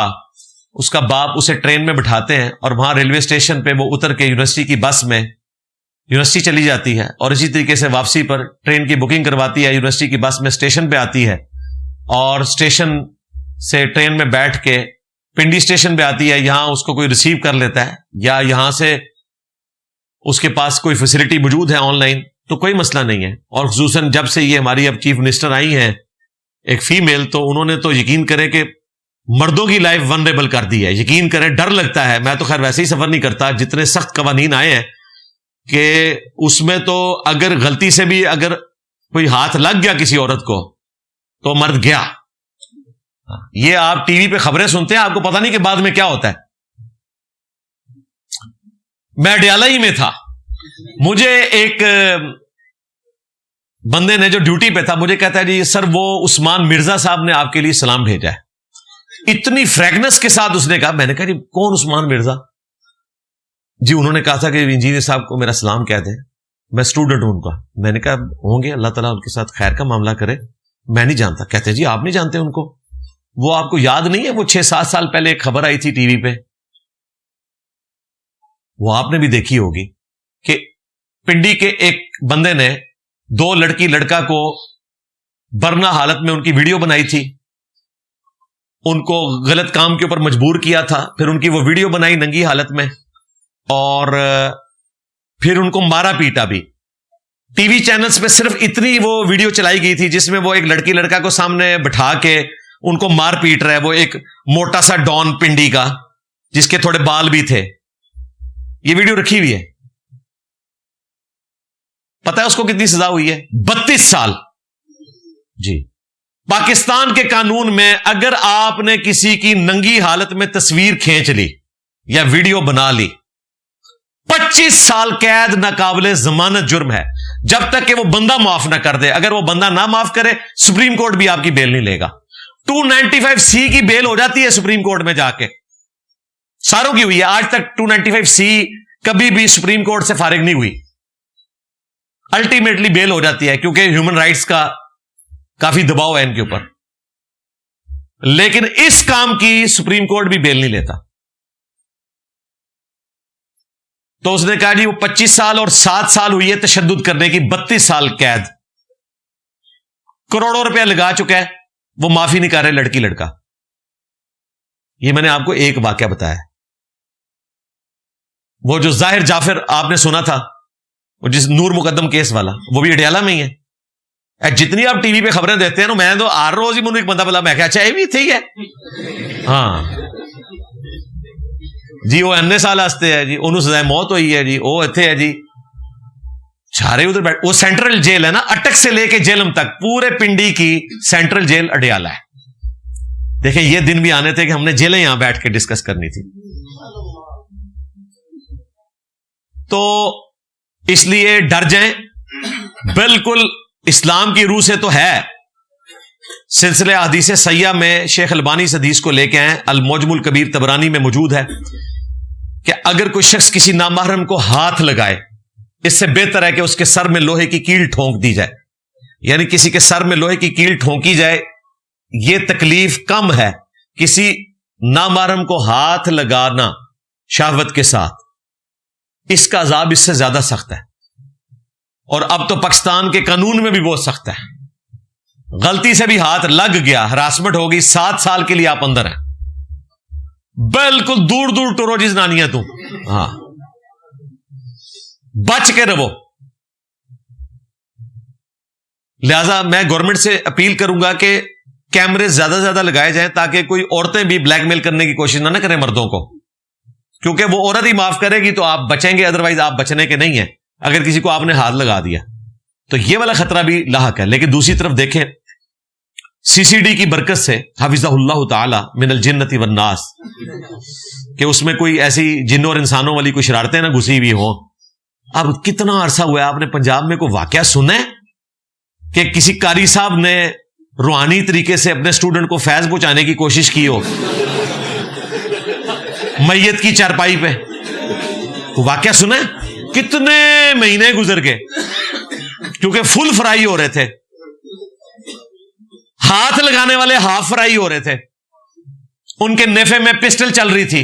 اس کا باپ اسے ٹرین میں بٹھاتے ہیں، اور وہاں ریلوے اسٹیشن پہ وہ اتر کے یونیورسٹی کی بس میں یونیورسٹی چلی جاتی ہے، اور اسی طریقے سے واپسی پر ٹرین کی بکنگ کرواتی ہے، یونیورسٹی کی بس میں اسٹیشن پہ آتی ہے، اور اسٹیشن سے ٹرین میں بیٹھ کے پنڈی اسٹیشن پہ آتی ہے، یہاں اس کو کوئی ریسیو کر لیتا ہے، یا یہاں سے اس کے پاس کوئی فیسلٹی موجود ہے آن لائن تو کوئی مسئلہ نہیں ہے۔ اور خصوصاً جب سے یہ ہماری اب چیف منسٹر آئی ہیں ایک فیمیل، تو انہوں نے تو یقین کریں کہ مردوں کی لائف ونریبل کر دی ہے، یقین کریں ڈر لگتا ہے۔ میں تو خیر ویسے ہی سفر نہیں کرتا، جتنے سخت قوانین آئے ہیں کہ اس میں تو اگر غلطی سے بھی اگر کوئی ہاتھ لگ گیا کسی عورت کو تو مرد گیا۔ یہ آپ ٹی وی پہ خبریں سنتے ہیں، آپ کو پتہ نہیں کہ بعد میں کیا ہوتا ہے۔ میں ڈیالہ ہی میں تھا، مجھے ایک بندے نے جو ڈیوٹی پہ تھا مجھے کہتا ہے جی سر وہ عثمان مرزا صاحب نے آپ کے لیے سلام بھیجا ہے، اتنی فریگنس کے ساتھ اس نے کہا۔ میں نے کہا جی کون عثمان مرزا؟ جی انہوں نے کہا تھا کہ انجینئر صاحب کو میرا سلام کہہ دیں، میں اسٹوڈنٹ ہوں ان کا۔ میں نے کہا ہوں گے، اللہ تعالیٰ ان کے ساتھ خیر کا معاملہ کرے، میں نہیں جانتا۔ کہتے جی آپ نہیں جانتے ان کو؟ وہ آپ کو یاد نہیں ہے وہ 6-7 سال پہلے ایک خبر آئی تھی ٹی وی پہ، وہ آپ نے بھی دیکھی ہوگی کہ پنڈی کے ایک بندے نے 2 لڑکی لڑکا کو برنا حالت میں ان کی ویڈیو بنائی تھی، ان کو غلط کام کے اوپر مجبور کیا تھا، پھر ان کی وہ ویڈیو بنائی ننگی حالت میں، اور پھر ان کو مارا پیٹا بھی. ٹی وی چینلز پہ صرف اتنی وہ ویڈیو چلائی گئی تھی جس میں وہ ایک لڑکی لڑکا کو سامنے بٹھا کے ان کو مار پیٹ رہا ہے، وہ ایک موٹا سا ڈان پنڈی کا جس کے تھوڑے بال بھی تھے. یہ ویڈیو رکھی ہوئی ہے. پتہ ہے اس کو کتنی سزا ہوئی ہے؟ 32 سال. جی، پاکستان کے قانون میں اگر آپ نے کسی کی ننگی حالت میں تصویر کھینچ لی یا ویڈیو بنا لی، 25 سال قید ناقابل ضمانت جرم ہے، جب تک کہ وہ بندہ معاف نہ کر دے. اگر وہ بندہ نہ معاف کرے، سپریم کورٹ بھی آپ کی بیل نہیں لے گا. 295C کی بیل ہو جاتی ہے سپریم کورٹ میں جا کے، ساروں کی ہوئی ہے. آج تک 295C کبھی بھی سپریم کورٹ سے فارغ نہیں ہوئی. الٹیمیٹلی بیل ہو جاتی ہے کیونکہ ہیومن رائٹس کا کافی دباؤ ہے ان کے اوپر. لیکن اس کام کی سپریم کورٹ بھی بیل نہیں لیتا. تو اس نے کہا جی وہ 25 سال اور 7 سال ہوئی ہے تشدد کرنے کی، 32 سال قید، کروڑوں روپیہ لگا چکا ہے، وہ معافی نہیں کر رہے لڑکی لڑکا. یہ میں نے آپ کو ایک واقعہ بتایا. وہ جو ظاہر جعفر آپ نے سنا تھا، وہ جس نور مقدم کیس والا، وہ بھی اڈیالہ میں ہی ہے. جتنی آپ ٹی وی پہ خبریں دیتے ہیں نا، میں تو ہر روز ہی ایک بندہ بلا، میں کہا اچھا یہ بھی تھی ہے. ہاں جی، وہ انے سال واسطے ہے جی، انہوں سزائے موت ہوئی ہے جی، وہ اتنے ہے جی، سارے ادھر بیٹھ. وہ سینٹرل جیل ہے نا، اٹک سے لے کے جیلم تک پورے پنڈی کی سینٹرل جیل اڈیالہ ہے. دیکھیں یہ دن بھی آنے تھے کہ ہم نے جیلیں یہاں بیٹھ کے ڈسکس کرنی تھی. تو اس لیے ڈر جائیں. بالکل اسلام کی روح سے تو ہے. سلسلہ حدیث سیاح میں شیخ البانی اس حدیث کو لے کے آئے، المعجم الکبیر طبرانی میں موجود ہے کہ اگر کوئی شخص کسی نامحرم کو ہاتھ لگائے، اس سے بہتر ہے کہ اس کے سر میں لوہے کی کیل ٹھونک دی جائے. یعنی کسی کے سر میں لوہے کی کیل ٹھونکی جائے، یہ تکلیف کم ہے. کسی نامحرم کو ہاتھ لگانا شہوت کے ساتھ، اس کا عذاب اس سے زیادہ سخت ہے. اور اب تو پاکستان کے قانون میں بھی بہت سخت ہے. غلطی سے بھی ہاتھ لگ گیا، ہراسمنٹ ہوگی، 7 سال کے لیے آپ اندر ہیں. بالکل دور دور ٹورو جس نانیاں تو ہاں بچ کے رہو. لہذا میں گورنمنٹ سے اپیل کروں گا کہ کیمرے زیادہ سے زیادہ لگائے جائیں تاکہ کوئی عورتیں بھی بلیک میل کرنے کی کوشش نہ کریں مردوں کو، کیونکہ وہ عورت ہی معاف کرے گی تو آپ بچیں گے، ادروائز آپ بچنے کے نہیں ہیں اگر کسی کو آپ نے ہاتھ لگا دیا. تو یہ والا خطرہ بھی لاحق ہے. لیکن دوسری طرف دیکھیں، CCD کی برکت سے حفظہ اللہ تعالی من الجنت والناس، کہ اس میں کوئی ایسی جنوں اور انسانوں والی کوئی شرارتیں نہ گھسی ہوئی ہوں. اب کتنا عرصہ ہوا ہے آپ نے پنجاب میں کوئی واقعہ سنا ہے کہ کسی قاری صاحب نے روحانی طریقے سے اپنے اسٹوڈنٹ کو فیض پہنچانے کی کوشش کی ہو میت کی چارپائی پہ؟ کوئی واقعہ سنا ہے؟ کتنے مہینے گزر گئے کیونکہ فل فرائی ہو رہے تھے، ہاتھ لگانے والے ہاف فرائی ہو رہے تھے، ان کے نیفے میں پسٹل چل رہی تھی.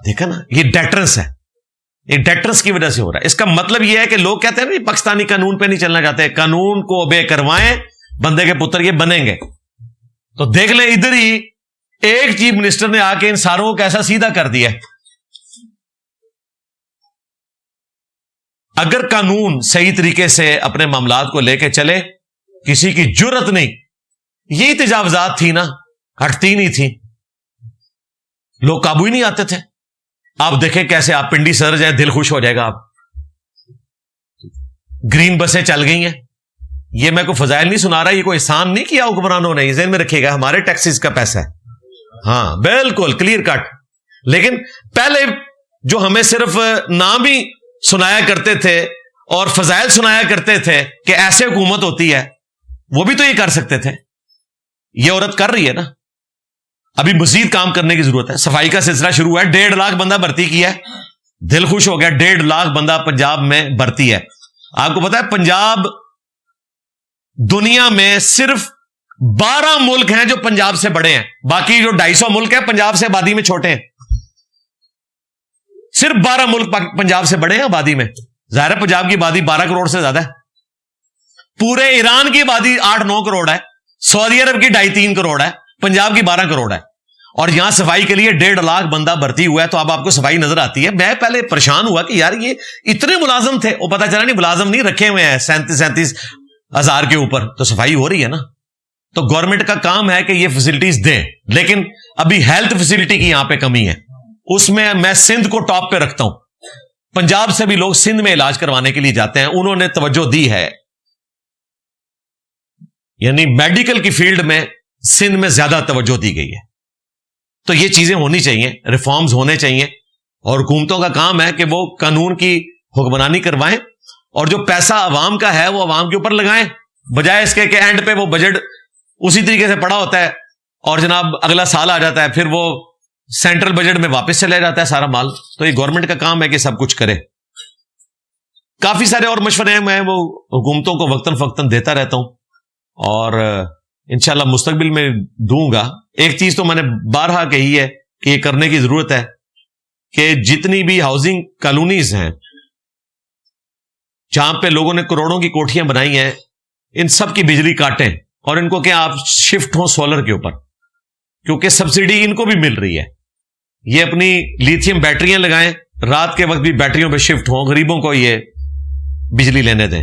دیکھا نا، یہ ڈیٹرنس ہے، یہ ڈیٹرنس کی وجہ سے ہو رہا ہے. اس کا مطلب یہ ہے کہ لوگ کہتے ہیں نا پاکستانی قانون پہ نہیں چلنا چاہتے، قانون کو اوبے کروائیں، بندے کے پتر یہ بنیں گے. تو دیکھ لیں ادھر ہی ایک چیف منسٹر نے آ کے ان ساروں کو کیسا سیدھا کر دیا. اگر قانون صحیح طریقے سے اپنے معاملات کو لے کے چلے، کسی کی جرت نہیں. یہی تجاوزات تھی نا، ہٹتی نہیں تھی، لوگ قابو ہی نہیں آتے تھے. آپ دیکھیں کیسے آپ پنڈی سر جائیں دل خوش ہو جائے گا. آپ گرین بسیں چل گئی ہیں. یہ میں کوئی فضائل نہیں سنا رہا، یہ کوئی احسان نہیں کیا حکمرانوں نے، یہ ذہن میں رکھیے گا، ہمارے ٹیکسز کا پیسہ ہے. ہاں بالکل کلیئر کٹ. لیکن پہلے جو ہمیں صرف نام ہی سنایا کرتے تھے اور فضائل سنایا کرتے تھے کہ ایسے حکومت ہوتی ہے، وہ بھی تو یہ کر سکتے تھے. یہ عورت کر رہی ہے نا. ابھی مزید کام کرنے کی ضرورت ہے. صفائی کا سلسلہ شروع ہے، 1.5 لاکھ بندہ بھرتی کیا ہے، دل خوش ہو گیا. 1.5 لاکھ بندہ پنجاب میں بھرتی ہے. آپ کو پتا ہے پنجاب دنیا میں صرف 12 ملک ہیں جو پنجاب سے بڑے ہیں. باقی جو 250 ملک ہیں پنجاب سے آبادی میں چھوٹے ہیں. صرف 12 ملک پنجاب سے بڑے ہیں آبادی میں. ظاہر ہے پنجاب کی آبادی 12 کروڑ سے زیادہ ہے. پورے ایران کی آبادی 8-9 کروڑ ہے. سعودی عرب کی 2.5-3 کروڑ ہے. پنجاب کی 12 کروڑ ہے اور یہاں صفائی کے لیے 1.5 لاکھ بندہ بھرتی ہوا ہے, تو اب آپ کو صفائی نظر آتی ہے. میں پہلے پریشان ہوا کہ یار یہ اتنے ملازم تھے, وہ پتا چلا نہیں ملازم نہیں, رکھے ہوئے ہیں 37 ہزار کے اوپر, تو صفائی ہو رہی ہے نا. تو گورنمنٹ کا کام ہے کہ یہ فیسلٹیز دیں, لیکن ابھی ہیلتھ فیسلٹی کی یہاں پہ کمی ہے. اس میں سندھ کو ٹاپ پہ رکھتا ہوں. پنجاب سے بھی لوگ سندھ میں علاج کروانے کے لیے جاتے ہیں, انہوں نے توجہ دی ہے, یعنی میڈیکل کی فیلڈ میں سندھ میں زیادہ توجہ دی گئی ہے. تو یہ چیزیں ہونی چاہیے, ریفارمز ہونے چاہیے, اور حکومتوں کا کام ہے کہ وہ قانون کی حکمرانی کروائیں, اور جو پیسہ عوام کا ہے وہ عوام کے اوپر لگائیں, بجائے اس کے کہ اینڈ پہ وہ بجٹ اسی طریقے سے پڑا ہوتا ہے اور جناب اگلا سال آ جاتا ہے, پھر وہ سینٹرل بجٹ میں واپس چلے جاتا ہے سارا مال. تو یہ گورنمنٹ کا کام ہے کہ سب کچھ کرے. کافی سارے اور مشورے ہیں, میں وہ حکومتوں کو وقتاً فوقتاً دیتا رہتا ہوں, اور انشاءاللہ مستقبل میں دوں گا. ایک چیز تو میں نے بارہا کہی ہے کہ یہ کرنے کی ضرورت ہے کہ جتنی بھی ہاؤسنگ کالونیز ہیں جہاں پہ لوگوں نے کروڑوں کی کوٹھیاں بنائی ہیں, ان سب کی بجلی کاٹیں اور ان کو کہ آپ شفٹ ہوں سولر کے اوپر, کیونکہ سبسڈی ان کو بھی مل رہی ہے. یہ اپنی لیتھیم بیٹریاں لگائیں, رات کے وقت بھی بیٹریوں پہ شفٹ ہوں, غریبوں کو یہ بجلی لینے دیں,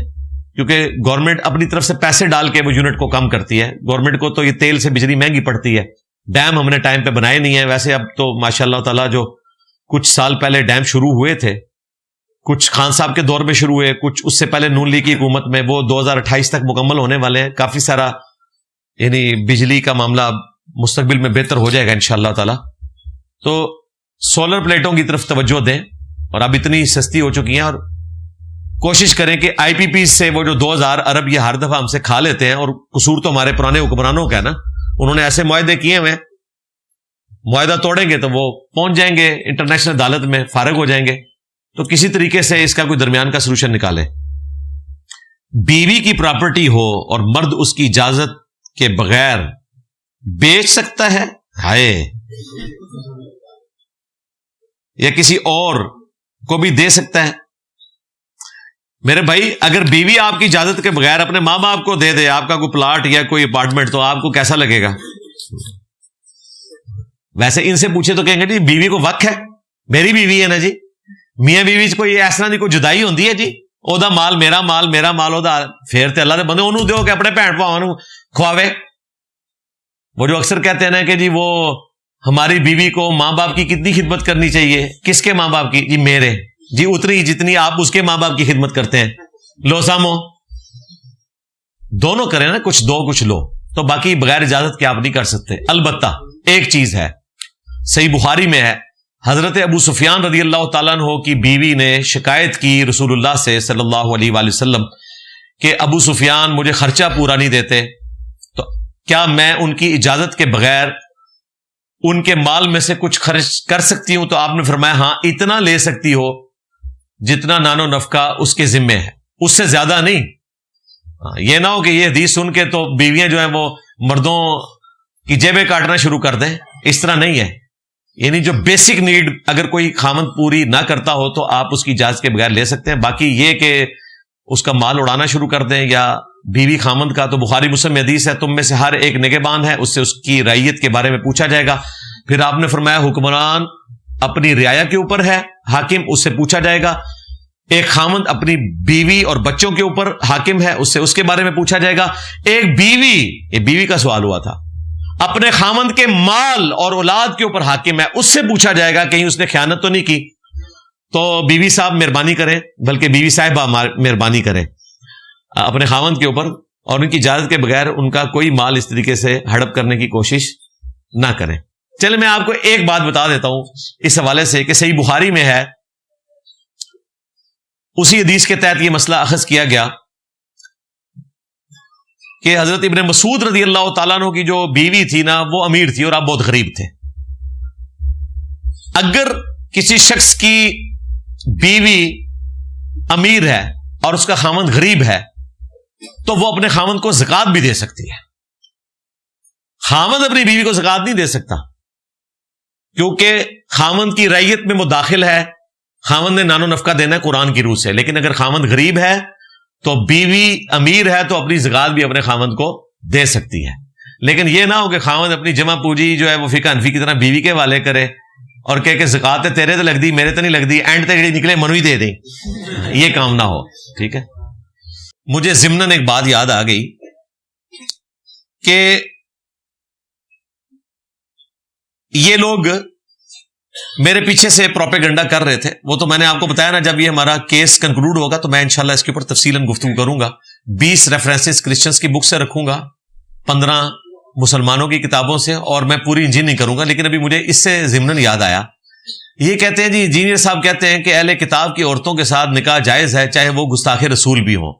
کیونکہ گورنمنٹ اپنی طرف سے پیسے ڈال کے وہ یونٹ کو کم کرتی ہے. گورنمنٹ کو تو یہ تیل سے بجلی مہنگی پڑتی ہے. ڈیم ہم نے ٹائم پہ بنائے نہیں ہیں. ویسے اب تو ماشاء اللہ تعالیٰ جو کچھ سال پہلے ڈیم شروع ہوئے تھے, کچھ خان صاحب کے دور میں شروع ہوئے, کچھ اس سے پہلے نون لیگ کی حکومت میں, وہ 2028 تک مکمل ہونے والے ہیں. کافی سارا یعنی بجلی کا معاملہ مستقبل میں بہتر ہو جائے گا انشاءاللہ تعالیٰ. تو سولر پلیٹوں کی طرف توجہ دیں, اور اب اتنی سستی ہو چکی ہیں, اور کوشش کریں کہ آئی پی پی سے وہ جو 2000 ارب یہ ہر دفعہ ہم سے کھا لیتے ہیں, اور قصور تو ہمارے پرانے حکمرانوں کا ہے نا, انہوں نے ایسے معاہدے کیے ہوئے, معاہدہ توڑیں گے تو وہ پہنچ جائیں گے انٹرنیشنل عدالت میں, فارغ ہو جائیں گے. تو کسی طریقے سے اس کا کوئی درمیان کا سلوشن نکالیں. بیوی کی پراپرٹی ہو اور مرد اس کی اجازت کے بغیر بیچ سکتا ہے, ہائے, یا کسی اور کو بھی دے سکتا ہے. میرے بھائی, اگر بیوی آپ کی اجازت کے بغیر اپنے ماں باپ کو دے دے آپ کا کوئی پلاٹ یا کوئی اپارٹمنٹ, تو آپ کو کیسا لگے گا؟ ویسے ان سے پوچھے تو کہیں گے جی بیوی کو وقت ہے, میری بیوی ہے نا جی, میاں بیوی کوئی ایسا نہیں, کوئی جدائی ہوندی ہے جی, او دا مال میرا مال, میرا مال او دا, پھر تے اللہ دے بندے انہوں دیو کہ اپنے بھن بھاواں نوں کھواوے. وہ جو اکثر کہتے ہیں نا کہ جی وہ ہماری بیوی کو ماں باپ کی کتنی خدمت کرنی چاہیے, کس کے ماں باپ کی؟ جی میرے. جی اتنی جتنی آپ اس کے ماں باپ کی خدمت کرتے ہیں. لو سامو, دونوں کریں نا, کچھ دو کچھ لو, تو باقی بغیر اجازت کے آپ نہیں کر سکتے. البتہ ایک چیز ہے, صحیح بخاری میں ہے, حضرت ابو سفیان رضی اللہ تعالیٰ عنہ کی بیوی نے شکایت کی رسول اللہ سے صلی اللہ علیہ وآلہ وسلم کہ ابو سفیان مجھے خرچہ پورا نہیں دیتے, تو کیا میں ان کی اجازت کے بغیر ان کے مال میں سے کچھ خرچ کر سکتی ہوں؟ تو آپ نے فرمایا ہاں, اتنا لے سکتی ہو جتنا نان و نفقہ اس کے ذمے ہے, اس سے زیادہ نہیں. یہ نہ ہو کہ یہ حدیث سن کے تو بیویاں جو ہیں وہ مردوں کی جیبیں کاٹنا شروع کر دیں, اس طرح نہیں ہے. یعنی جو بیسک نیڈ اگر کوئی خامند پوری نہ کرتا ہو تو آپ اس کی اجازت کے بغیر لے سکتے ہیں. باقی یہ کہ اس کا مال اڑانا شروع کر دیں, یا بیوی خامند کا, تو بخاری مسلم میں حدیث ہے تم میں سے ہر ایک نگہبان ہے, اس سے اس کی رعیت کے بارے میں پوچھا جائے گا. پھر آپ نے فرمایا حکمران اپنی رعایا کے اوپر ہے, حاکم, اس سے پوچھا جائے گا. ایک خامند اپنی بیوی اور بچوں کے اوپر حاکم ہے, اس سے اس کے بارے میں پوچھا جائے گا. ایک بیوی, یہ بیوی کا سوال ہوا تھا, اپنے خامند کے مال اور اولاد کے اوپر حاکم ہے, اس سے پوچھا جائے گا کہیں اس نے خیانت تو نہیں کی. تو بیوی صاحب مہربانی کریں, بلکہ بیوی صاحبہ مہربانی کریں اپنے خامند کے اوپر, اور ان کی اجازت کے بغیر ان کا کوئی مال اس طریقے سے ہڑپ کرنے کی کوشش نہ کریں. چلے میں آپ کو ایک بات بتا دیتا ہوں اس حوالے سے کہ صحیح بخاری میں ہے, اسی حدیث کے تحت یہ مسئلہ اخذ کیا گیا کہ حضرت ابن مسعود رضی اللہ تعالیٰ عنہ کی جو بیوی تھی نا, وہ امیر تھی اور آپ بہت غریب تھے. اگر کسی شخص کی بیوی امیر ہے اور اس کا خامند غریب ہے تو وہ اپنے خامند کو زکات بھی دے سکتی ہے. خامند اپنی بیوی کو زکات نہیں دے سکتا کیونکہ خامند کی رعیت میں وہ داخل ہے, خامند نے نان و نفقہ دینا ہے قرآن کی روح سے. لیکن اگر خامند غریب ہے تو بیوی امیر ہے تو اپنی زکات بھی اپنے خامند کو دے سکتی ہے. لیکن یہ نہ ہو کہ خاوند اپنی جمع پوجی جو ہے وہ فقہ حنفی کی طرح بیوی کے حوالے کرے اور کہ زکات تیرے تو لگ دی میرے تو نہیں لگ دی، اینڈ تک نکلے منوی دے دیں، یہ کام نہ ہو. ٹھیک ہے. مجھے ضمناً ایک بات یاد آ گئی کہ یہ لوگ میرے پیچھے سے پروپیگنڈا کر رہے تھے. وہ تو میں نے آپ کو بتایا نا، جب یہ ہمارا کیس کنکلوڈ ہوگا تو میں انشاءاللہ اس کے اوپر تفصیلاً گفتگو کروں گا. 20 ریفرنسز کرسچنس کی بک سے رکھوں گا، 15 مسلمانوں کی کتابوں سے، اور میں پوری انجین نہیں کروں گا. لیکن ابھی مجھے اس سے ضمناً یاد آیا، یہ کہتے ہیں جی انجینئر صاحب کہتے ہیں کہ اہل کتاب کی عورتوں کے ساتھ نکاح جائز ہے چاہے وہ گستاخ رسول بھی ہوں.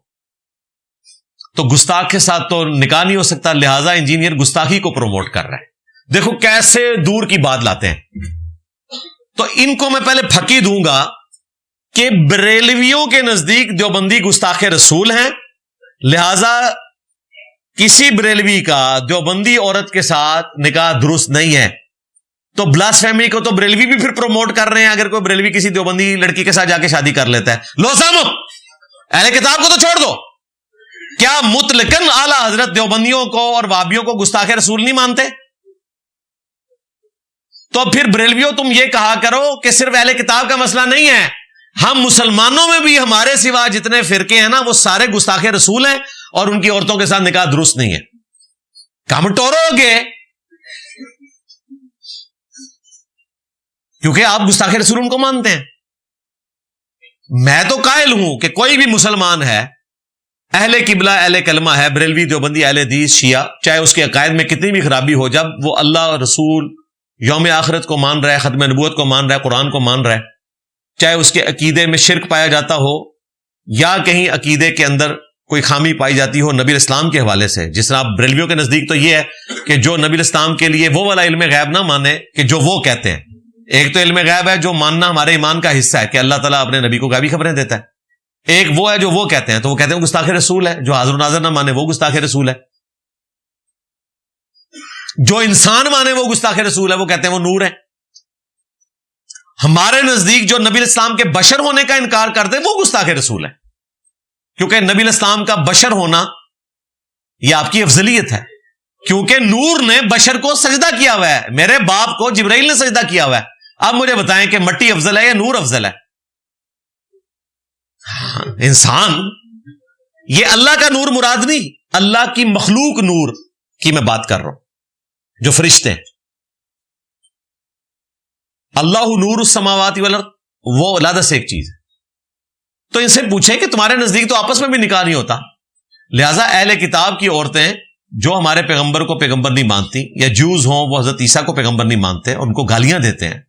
تو گستاخ کے ساتھ تو نکاح نہیں ہو سکتا، لہٰذا انجینئر گستاخی کو پروموٹ کر رہا ہے. دیکھو کیسے دور کی بات لاتے ہیں. تو ان کو میں پہلے پھکی دوں گا کہ بریلویوں کے نزدیک دیوبندی گستاخ رسول ہیں، لہذا کسی بریلوی کا دیوبندی عورت کے ساتھ نکاح درست نہیں ہے. تو بلاسفیمی کو تو بریلوی بھی پھر پروموٹ کر رہے ہیں اگر کوئی بریلوی کسی دیوبندی لڑکی کے ساتھ جا کے شادی کر لیتا ہے. لو سامو اہل کتاب کو تو چھوڑ دو، کیا مطلقاً اعلی حضرت دیوبندیوں کو اور وہابیوں کو گستاخ رسول نہیں مانتے؟ تو پھر بریلویوں تم یہ کہا کرو کہ صرف اہل کتاب کا مسئلہ نہیں ہے، ہم مسلمانوں میں بھی ہمارے سوا جتنے فرقے ہیں نا وہ سارے گستاخ رسول ہیں اور ان کی عورتوں کے ساتھ نکاح درست نہیں ہے. کم ٹورو گے کیونکہ آپ گستاخ رسول ان کو مانتے ہیں. میں تو قائل ہوں کہ کوئی بھی مسلمان ہے، اہل قبلہ اہل کلمہ ہے، بریلوی دیوبندی اہل حدیث شیعہ، چاہے اس کے عقائد میں کتنی بھی خرابی ہو، جب وہ اللہ رسول یوم آخرت کو مان رہا ہے، ختم نبوت کو مان رہا ہے، قرآن کو مان رہا ہے، چاہے اس کے عقیدے میں شرک پایا جاتا ہو یا کہیں عقیدے کے اندر کوئی خامی پائی جاتی ہو نبی الاسلام کے حوالے سے. جس طرح بریلویوں کے نزدیک تو یہ ہے کہ جو نبی الاسلام کے لیے وہ والا علم غیب نہ مانے کہ جو وہ کہتے ہیں. ایک تو علم غیب ہے جو ماننا ہمارے ایمان کا حصہ ہے کہ اللہ تعالیٰ اپنے نبی کو غیبی خبریں دیتا ہے. ایک وہ ہے جو وہ کہتے ہیں، تو وہ کہتے ہیں گستاخ رسول ہے. جو حاضر و ناظر نہ مانے وہ گستاخ رسول ہے. جو انسان مانے وہ گستاخ رسول ہے، وہ کہتے ہیں وہ نور ہے. ہمارے نزدیک جو نبی الاسلام کے بشر ہونے کا انکار کرتے ہیں وہ گستاخ رسول ہے، کیونکہ نبی الاسلام کا بشر ہونا یہ آپ کی افضلیت ہے. کیونکہ نور نے بشر کو سجدہ کیا ہوا ہے، میرے باپ کو جبرائیل نے سجدہ کیا ہوا ہے. اب مجھے بتائیں کہ مٹی افضل ہے یا نور افضل ہے؟ انسان، یہ اللہ کا نور مراد نہیں، اللہ کی مخلوق نور کی میں بات کر رہا ہوں، جو فرشتے ہیں. اللہ نور السماوات والارض، وہ علیحدہ سے ایک چیز ہے. تو ان سے پوچھیں کہ تمہارے نزدیک تو آپس میں بھی نکاح نہیں ہوتا، لہذا اہل کتاب کی عورتیں جو ہمارے پیغمبر کو پیغمبر نہیں مانتی، یا جوز ہوں وہ حضرت عیسیٰ کو پیغمبر نہیں مانتے، ان کو گالیاں دیتے ہیں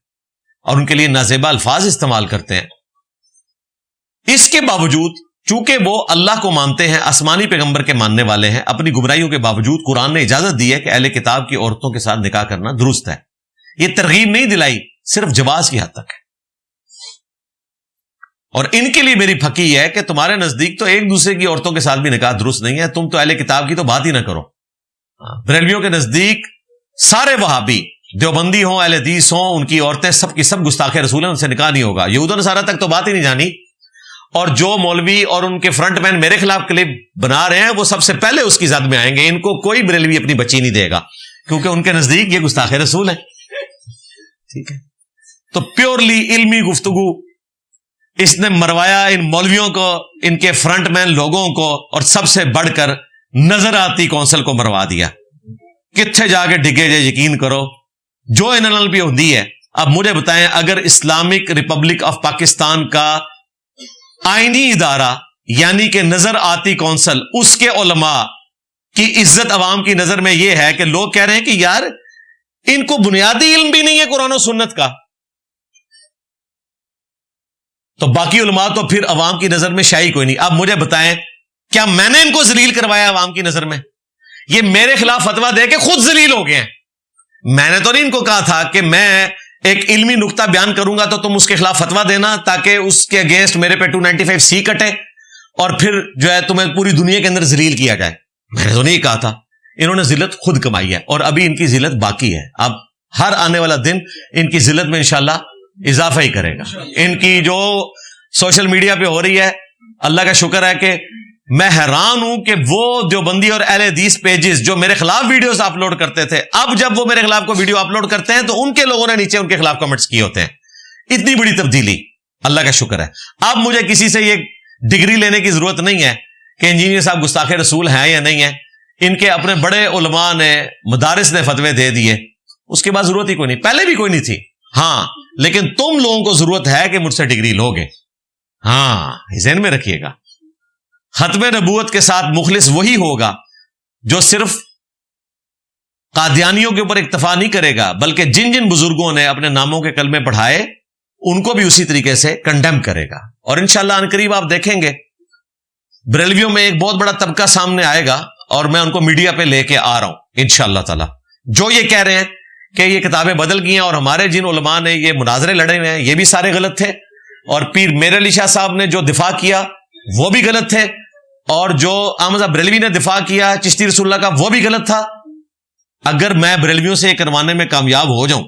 اور ان کے لیے نازیبا الفاظ استعمال کرتے ہیں، اس کے باوجود چونکہ وہ اللہ کو مانتے ہیں، آسمانی پیغمبر کے ماننے والے ہیں، اپنی گمراہیوں کے باوجود قرآن نے اجازت دی ہے کہ اہل کتاب کی عورتوں کے ساتھ نکاح کرنا درست ہے. یہ ترغیب نہیں دلائی، صرف جواز کی حد تک ہے. اور ان کے لیے میری پھکی ہے کہ تمہارے نزدیک تو ایک دوسرے کی عورتوں کے ساتھ بھی نکاح درست نہیں ہے، تم تو اہل کتاب کی تو بات ہی نہ کرو. بریلویوں کے نزدیک سارے وہابی، دیوبندی ہوں اہل حدیث ہوں، ان کی عورتیں سب کی سب گستاخ رسول ہیں، ان سے نکاح نہیں ہوگا. یہود و نصارہ تک تو بات ہی نہیں جانی. اور جو مولوی اور ان کے فرنٹ مین میرے خلاف کلپ بنا رہے ہیں وہ سب سے پہلے اس کی زد میں آئیں گے. ان کو کوئی بریلوی اپنی بچی نہیں دے گا کیونکہ ان کے نزدیک یہ گستاخ رسول ہے. ٹھیک ہے. تو پیورلی علمی گفتگو اس نے مروایا ان مولویوں کو، ان کے فرنٹ مین لوگوں کو، اور سب سے بڑھ کر نظر آتی کونسل کو مروا دیا. کتنے جا کے ڈگے جے یقین کرو جو انل بھی ہوتی ہے. اب مجھے بتائیں، اگر اسلامک ریپبلک آف پاکستان کا آئینی ادارہ یعنی کہ نظر آتی کونسل، اس کے علماء کی عزت عوام کی نظر میں یہ ہے کہ لوگ کہہ رہے ہیں کہ یار ان کو بنیادی علم بھی نہیں ہے قرآن و سنت کا، تو باقی علماء تو پھر عوام کی نظر میں شاہی کوئی نہیں. اب مجھے بتائیں، کیا میں نے ان کو ذلیل کروایا عوام کی نظر میں؟ یہ میرے خلاف فتویٰ دے کے خود ذلیل ہو گئے ہیں. میں نے تو نہیں ان کو کہا تھا کہ میں ایک علمی نقطہ بیان کروں گا تو تم اس کے خلاف فتویٰ دینا تاکہ اس کے اگینسٹ میرے پہ 295C کٹے اور پھر جو ہے تمہیں پوری دنیا کے اندر ذلیل کیا جائے. میں نے تو نہیں کہا تھا. انہوں نے ذلت خود کمائی ہے اور ابھی ان کی ذلت باقی ہے. اب ہر آنے والا دن ان کی ذلت میں انشاءاللہ اضافہ ہی کرے گا. ان کی جو سوشل میڈیا پہ ہو رہی ہے، اللہ کا شکر ہے کہ میں حیران ہوں کہ وہ دیوبندی اور اہل حدیث پیجز جو میرے خلاف ویڈیوز اپلوڈ کرتے تھے، اب جب وہ میرے خلاف کو ویڈیو اپلوڈ کرتے ہیں تو ان کے لوگوں نے نیچے ان کے خلاف کمنٹس کیے ہوتے ہیں. اتنی بڑی تبدیلی، اللہ کا شکر ہے. اب مجھے کسی سے یہ ڈگری لینے کی ضرورت نہیں ہے کہ انجینئر صاحب گستاخ رسول ہیں یا نہیں ہیں. ان کے اپنے بڑے علماء نے، مدارس نے فتوے دے دیے، اس کے بعد ضرورت ہی کوئی نہیں. پہلے بھی کوئی نہیں تھی. ہاں لیکن تم لوگوں کو ضرورت ہے کہ مجھ سے ڈگری لوگے. ہاں ذہن میں رکھیے گا. ختم نبوت کے ساتھ مخلص وہی ہوگا جو صرف قادیانیوں کے اوپر اکتفا نہیں کرے گا، بلکہ جن جن بزرگوں نے اپنے ناموں کے کلمے پڑھائے ان کو بھی اسی طریقے سے کنڈیم کرے گا. اور انشاءاللہ عنقریب آپ دیکھیں گے بریلویوں میں ایک بہت بڑا طبقہ سامنے آئے گا، اور میں ان کو میڈیا پہ لے کے آ رہا ہوں انشاءاللہ تعالی. جو یہ کہہ رہے ہیں کہ یہ کتابیں بدل گئی ہیں اور ہمارے جن علماء نے یہ مناظرے لڑے ہوئے ہیں یہ بھی سارے غلط تھے، اور پیر میر علی شاہ صاحب نے جو دفاع کیا وہ بھی غلط تھے، اور جو احمد صاحب بریلوی نے دفاع کیا چشتی رسول اللہ کا وہ بھی غلط تھا. اگر میں بریلویوں سے یہ کروانے میں کامیاب ہو جاؤں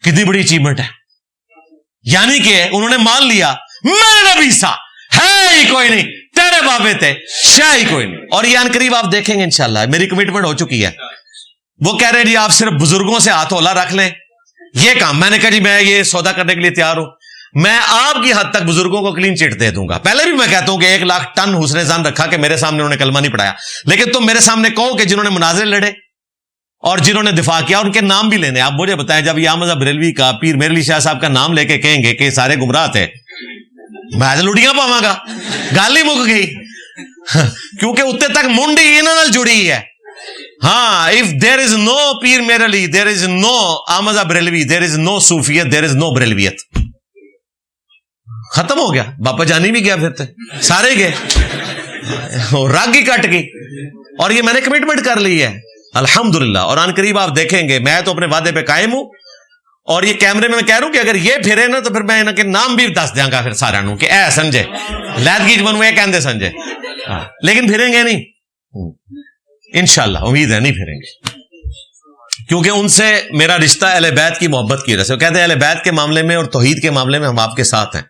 کتنی بڑی اچیومنٹ ہے. یعنی کہ انہوں نے مان لیا میں نبی سا ہے ہی کوئی نہیں، تیرے بابے تھے شاہ ہی کوئی نہیں. اور یہ عنقریب آپ دیکھیں گے انشاءاللہ، میری کمٹمنٹ ہو چکی ہے. وہ کہہ رہے ہیں جی آپ صرف بزرگوں سے ہاتھ اولا رکھ لیں یہ کام. میں نے کہا جی میں یہ سودا کرنے کے لیے تیار ہوں. میں آپ کی حد تک بزرگوں کو کلین چٹ دے دوں گا. پہلے بھی میں کہتا ہوں کہ 1,00,000 ٹن حسن ظن رکھا کہ میرے سامنے انہوں نے کلمہ نہیں پڑھایا، لیکن تم میرے سامنے کہو کہ جنہوں نے مناظرے لڑے اور جنہوں نے دفاع کیا ان کے نام بھی لینے. آپ مجھے بتائیں جب یہ احمد صاحب بریلوی کا، پیر میر علی شاہ صاحب کا نام لے کے کہیں گے کہ سارے گمراہ تھے، میں لڑیاں پاواں گا. گل ہی مک گئی کیونکہ اتنے تک منڈی انہاں نال جڑی ہے. ہاں if there is no Pir Mir Ali there is no Ahmad صاحب Barelvi there is no صوفیت there is no بریلویت. ختم ہو گیا. باپا جانی بھی گیا، پھر سارے گئے، رگ ہی کٹ گئی. اور یہ میں نے کمٹمنٹ کر لی ہے الحمدللہ. اور عنقریب آپ دیکھیں گے میں تو اپنے وعدے پہ قائم ہوں. اور یہ کیمرے میں کہہ رہا ہوں کہ اگر یہ پھرے نا تو پھر میں ان کے نام بھی دس دیا گا پھر سارا نو کہ اے سنجے لیدگی بنو یہ کہندے سنجے. لیکن پھریں گے نہیں انشاءاللہ، امید ہے نہیں پھریں گے، کیونکہ ان سے میرا رشتہ اہل بیت کی محبت کی وجہ سے. وہ کہتے ہیں اہل بیت کے معاملے میں اور توحید کے معاملے میں ہم آپ کے ساتھ ہیں.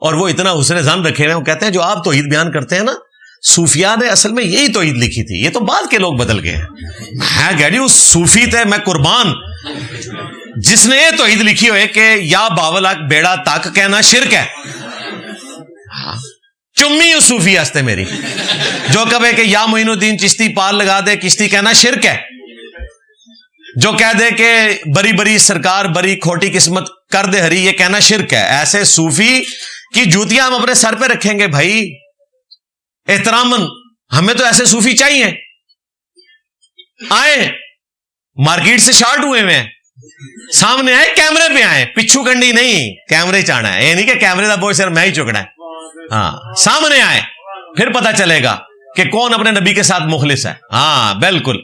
اور وہ اتنا حسن ظن رکھے ہوئے ہیں. وہ کہتے ہیں جو آپ توحید بیان کرتے ہیں نا، صوفیاء نے اصل میں یہی توحید لکھی تھی، یہ تو بعد کے لوگ بدل گئے ہیں. میں گیڈی اس صوفی تھے میں قربان جس نے یہ توحید لکھی ہوئے کہ یا باولاک بیڑا تاک کہنا شرک ہے. چمی اس صوفی ہستے میری جو کہے کہ یا معین الدین چشتی پار لگا دے کشتی کہنا شرک ہے. جو کہہ دے کہ بری بری سرکار بری کھوٹی قسمت کر دے ہری یہ کہنا شرک ہے. ایسے صوفی کی جوتیاں ہم اپنے سر پہ رکھیں گے بھائی احترامن. ہمیں تو ایسے صوفی چاہیے. آئے مارکیٹ سے شارٹ ہوئے ہیں، سامنے آئے کیمرے پہ آئے، پچھو کنڈی نہیں، کیمرے چاہنا ہے. یہ نہیں کہ کیمرے کا بوجھ صرف میں ہی چکنا ہے. ہاں سامنے آئے پھر پتہ چلے گا کہ کون اپنے نبی کے ساتھ مخلص ہے. ہاں بالکل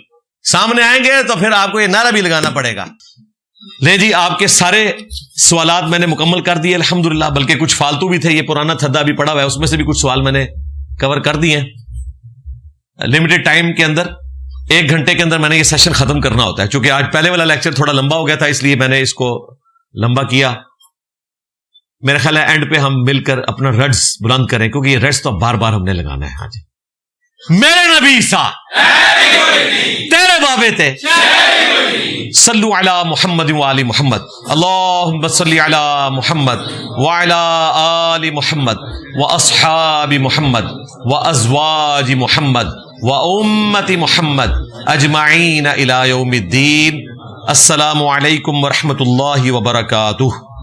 سامنے آئیں گے تو پھر آپ کو یہ نعرہ بھی لگانا پڑے گا. لے جی آپ کے سارے سوالات میں نے مکمل کر دیے الحمدللہ، بلکہ کچھ فالتو بھی تھے، یہ پرانا تھدا بھی پڑا ہوا ہے، اس میں سے بھی کچھ سوال میں نے کور کر دیے ہیں. لمیٹڈ ٹائم کے اندر 1 گھنٹے کے اندر میں نے یہ سیشن ختم کرنا ہوتا ہے. چونکہ آج پہلے والا لیکچر تھوڑا لمبا ہو گیا تھا اس لیے میں نے اس کو لمبا کیا. میرا خیال ہے اینڈ پہ ہم مل کر اپنا رڈز بلند کریں، کیونکہ یہ رڈز تو بار بار ہم نے لگانا ہے. ہاں جی میرے نبی سا تیرے بابے تھے صلو علی محمد وآل محمد اللہم صلی علی محمد وعلی آل محمد واصحاب محمد وازواج محمد وامت محمد اجمعین الی یوم الدین. السلام علیکم ورحمۃ اللہ وبرکاتہ.